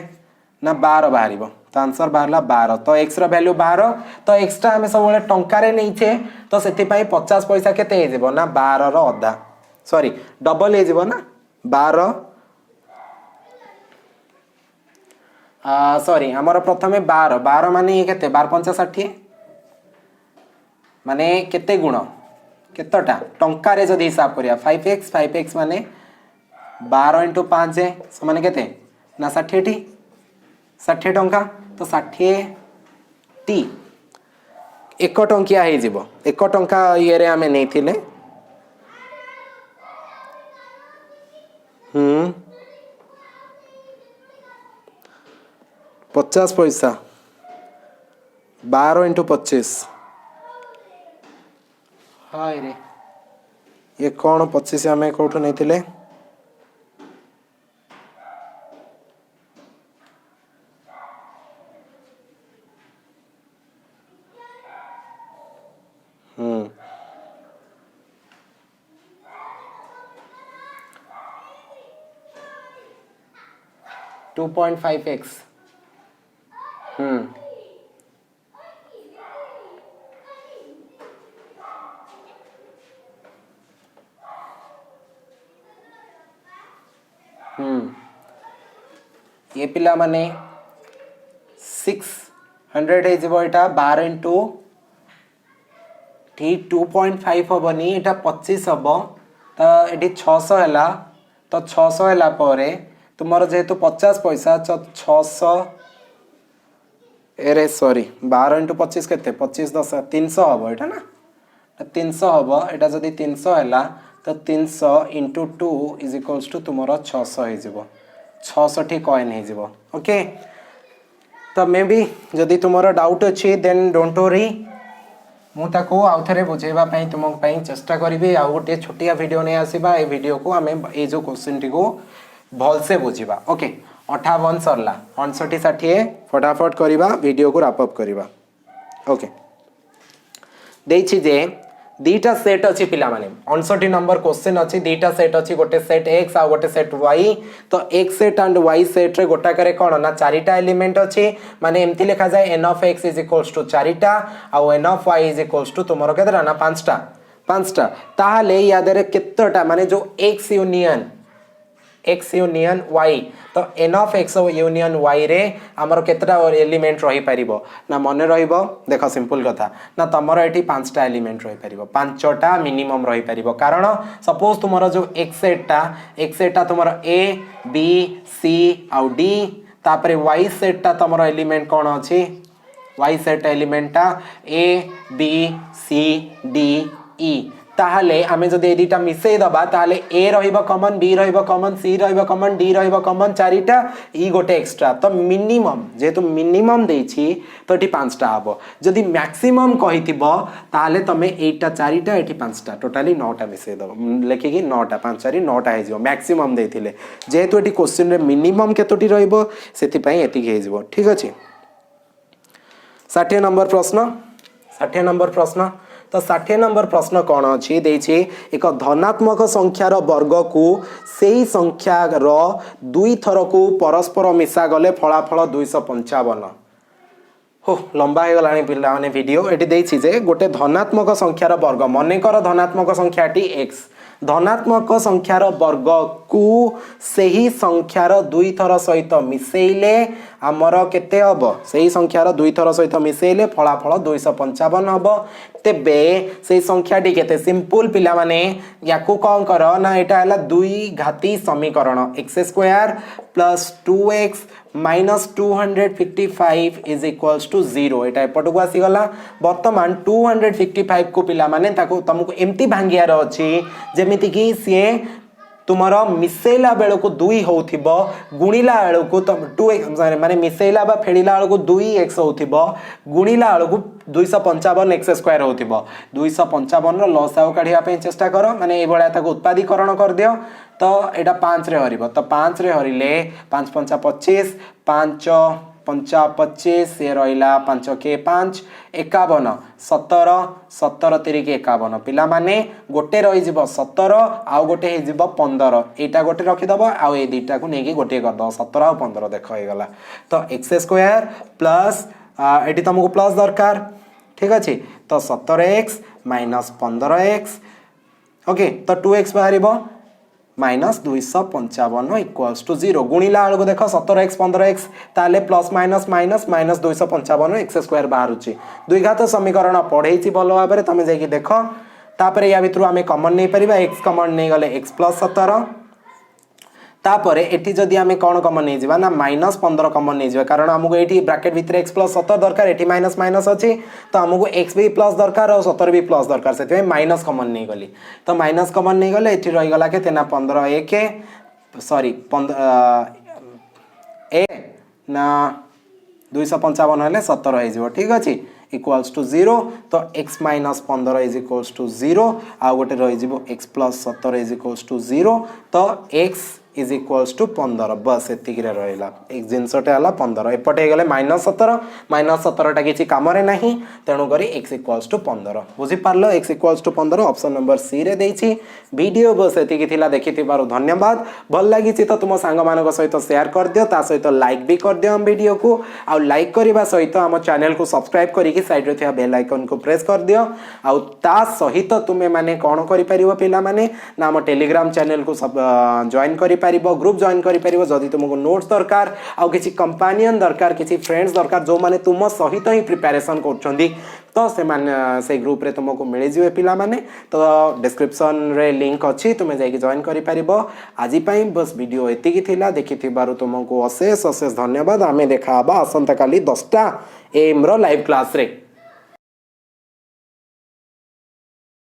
ना 12 बाहर तो आंसर बाहर 12 तो एक्स वैल्यू 12 तो एक्सट्रा आम सब टंकार नहीं तो से 50 पैसा केते ना 12 अधा सॉरी डबल हो ना 12 सॉरी आमर प्रथमे 12 12 माने ये केते 12 पंचा 60 माने केते गुण केतटा टंका रे जदी हिसाब करिया 5x माने 12 × 5 समान केते ना 60 60 टंका तो 60 टी एक टंकिया हो जीवो एक टंका ये रे आमे नहीं थिले 50 पैसा 12 × 25 हाय रे ये कौन 25 आमे कोठो नहीं थिले टू 2.5x ये पिला माने 600 है जीवो एटा 12 × ठीक 2.5 हबनी एटा 25 हबो तो एटी 600 हैला तो 600 हैला परे तुमर जेहेतु 50 पैसा 600 एरे सॉरी 12 × 25 केते 25 10 300 हबो एटा ना 300 हबो एटा जदी 300 हैला तो 300 × 2 इज इक्वल्स टू तुमर 600 हे जीवो 600 ठी कॉइन हे जीवो ओके तो मे बी जदी तुमर डाउट अछि देन डोंट वरी मु ताको आउ थरे बुझेबा पई तुमक पई चेष्टा करिवे आ गोटे छोटिया वीडियो नै आसीबा ए वीडियो को हमें ए जो क्वेश्चन टी को भल से बुझिबा ओके 58 सरला 59 60 फटाफट करिबा वीडियो को रैप अप करिबा ओके देछि जे दीटा सेट अछि पिला माने 59 नंबर क्वेश्चन अछि दीटा सेट अछि गोटे सेट x आ गोटे सेट y तो x set and y set रे गोटा करे कोन ना चारिटा एलिमेंट अछि माने एम्ति लिखा जाय n of x = चारिटा आ n of y = तुमरो केतरा ना पांचटा ताहाले याद रे केतटा माने जो x यूनियन y तो n of x union y रे हमर केतटा एलिमेंट रही परिबो ना मने रहिबो देखो सिंपल कथा ना तमरो एठी पांचटा एलिमेंट रही परिबो पांचटा मिनिमम रही परिबो कारण सपोज तुमरो जो x सेटटा तुमरो a b c आ d तापरे y सेटटा तुमरो एलिमेंट कोन अछि y सेट एलिमेंटटा a b c d e ताहले आमे जदि ए दुटा मिसई दबा ताहले ए रहिबो कॉमन बी रहिबो कॉमन सी रहिबो कॉमन डी रहिबो कॉमन चारिटा ई गोटे एक्स्ट्रा तो मिनिमम जेतु मिनिमम देछि तो एठी पांचटा हबो जदि मैक्सिमम कहितिबो ताहले तमे एटा चारिटा एठी पांचटा टोटली 9टा मिसई दबो लेखि कि 9टा 5 4 9टा हे जिवो मैक्सिमम देथिले जेतु एठी क्वेश्चन रे मिनिमम केतोटी रहिबो सेति पई एति हे जिवो ठीक अछि 60 नंबर प्रश्न तो 60 नंबर प्रश्न कौन अच्छी देछि एक धनात्मक संख्यार वर्ग को सेही संख्यार दुई थर को परस्पर मिसा गले फलाफल 255 हो लंबा हो गलानी पिला माने वीडियो एटी देछि जे गोटे धनात्मक संख्यार वर्ग मने कर धनात्मक संख्याटी x धनात्मक संख्यार वर्ग को सेही संख्यार दुई थर सहित मिसेइले आमर केते हबो सेही संख्यार दुई थर सहित मिसेइले फलाफल 255 हबो तेबे सेही संख्याटी केते सिंपल पिला माने याकू कोन कर ना एटा हला दुई घाती समीकरण x² + 2x - 255 = 0 एटा एपटको आसी गला वर्तमान 255 को पिला माने ताको तुमको एम्ति भांगियार अछि जेमिति कि से तुमर मिसेला बेल को 2 होथिबो गुणिला बेल को 2x माने मिसेला बा फेडिला बेल को 2x होथिबो गुणिला बेल को 255 x स्क्वायर होथिबो 255 रो लॉस आउ काढिया पे चेष्टा करो माने ए बळा ताको उत्पादीकरण कर दियो तो एटा 5 रे हरिबो तो 5 रे हरिले 5 5 25 5 5 25 ये रहिला 5 के 5 51 17 17 3 के 51 पिला माने गोटे रहि जिवो 17 आउ गोटे हे जिवो 15 एटा गोटे रखि दबो आउ ए दुईटा को नेकी गोटे कर दो 17 आउ 15 देखो हे गला तो x स्क्वायर प्लस एटी तुमको प्लस दरकार ठीक अछि तो 17x माइनस 15x ओके तो 2x बाहरिबो माइनस 255 इक्वल्स टू 0 गुणिला बेलू देख 17x 15x ताले plus minus minus minus 255 x square बाहर दुई घात समीकरण पढ़े भल भाव में तुम जाकि देख तापर या भितर आम कमन नहीं पार एक्स कमन नहीं गले एक्स प्लस 17 तापर एटी जदि आम कौन कमन नहीं जावा ना माइनस 15 कमन नहीं जावा कारण आमको ये ब्राकेट भितर एक्स प्लस 17 दरकार एटी माइनस माइनस अच्छी तो आमको एक्स भी प्लस दरकार और 17 भी प्लस दरकार से माइनस कमन नहीं गली तो माइनस कमन नहीं गले ये रहीगला के 15 एक सॉरी 15 ना 255 हेल्ले 17 हो ठीक अच्छे इक्वल्स टू 0 तो x minus 15 is equals to 0 आ गोटे रही x plus 17 is equals to 0 तो x इज इक्वल्स टू 15 बस एतिक रहा एक जिनसटे है 15 एपटे गले माइनस 17 टा किसी कम नहीं तेणुक x इक्वल्स टू 15 बुझीपार x equals to 15 option number C रे देछि वीडियो बस एतिक थिला देखिथिबारु धन्यवाद भल लागी तो तुम सांग मान सहित शेयर कर दियो ता सहित लाइक भी कर दियो हम वीडियो को आ लाइक करने सहित हम चैनल को सब्सक्राइब करके साइड रे थिया बेल आइकन को प्रेस कर दियो आ ता सहित तुमे माने कोन करि परिबो पिला माने ना हम टेलीग्राम चैनल को जॉइन करि परिबो ग्रुप जॉइन करि परिबो जदि तुमको नोट्स दरकार आ किसी कंपेनियन दरकार किसी फ्रेंड्स दरकार जो माने तुम सहित ही प्रिपरेशन करछंदी तो से ग्रुप रे तुमको मिल जिवे पिला माने तो डिस्क्रिप्शन रे लिंक अच्छी तुम्हें जाके जॉइन करि परिबो आज पई बस वीडियो एतिकी थिला देखिथिबारु तुमको अशेष अशेष धन्यवाद आमे देखा आसंता काली 10टा एम रो लाइव क्लास रे।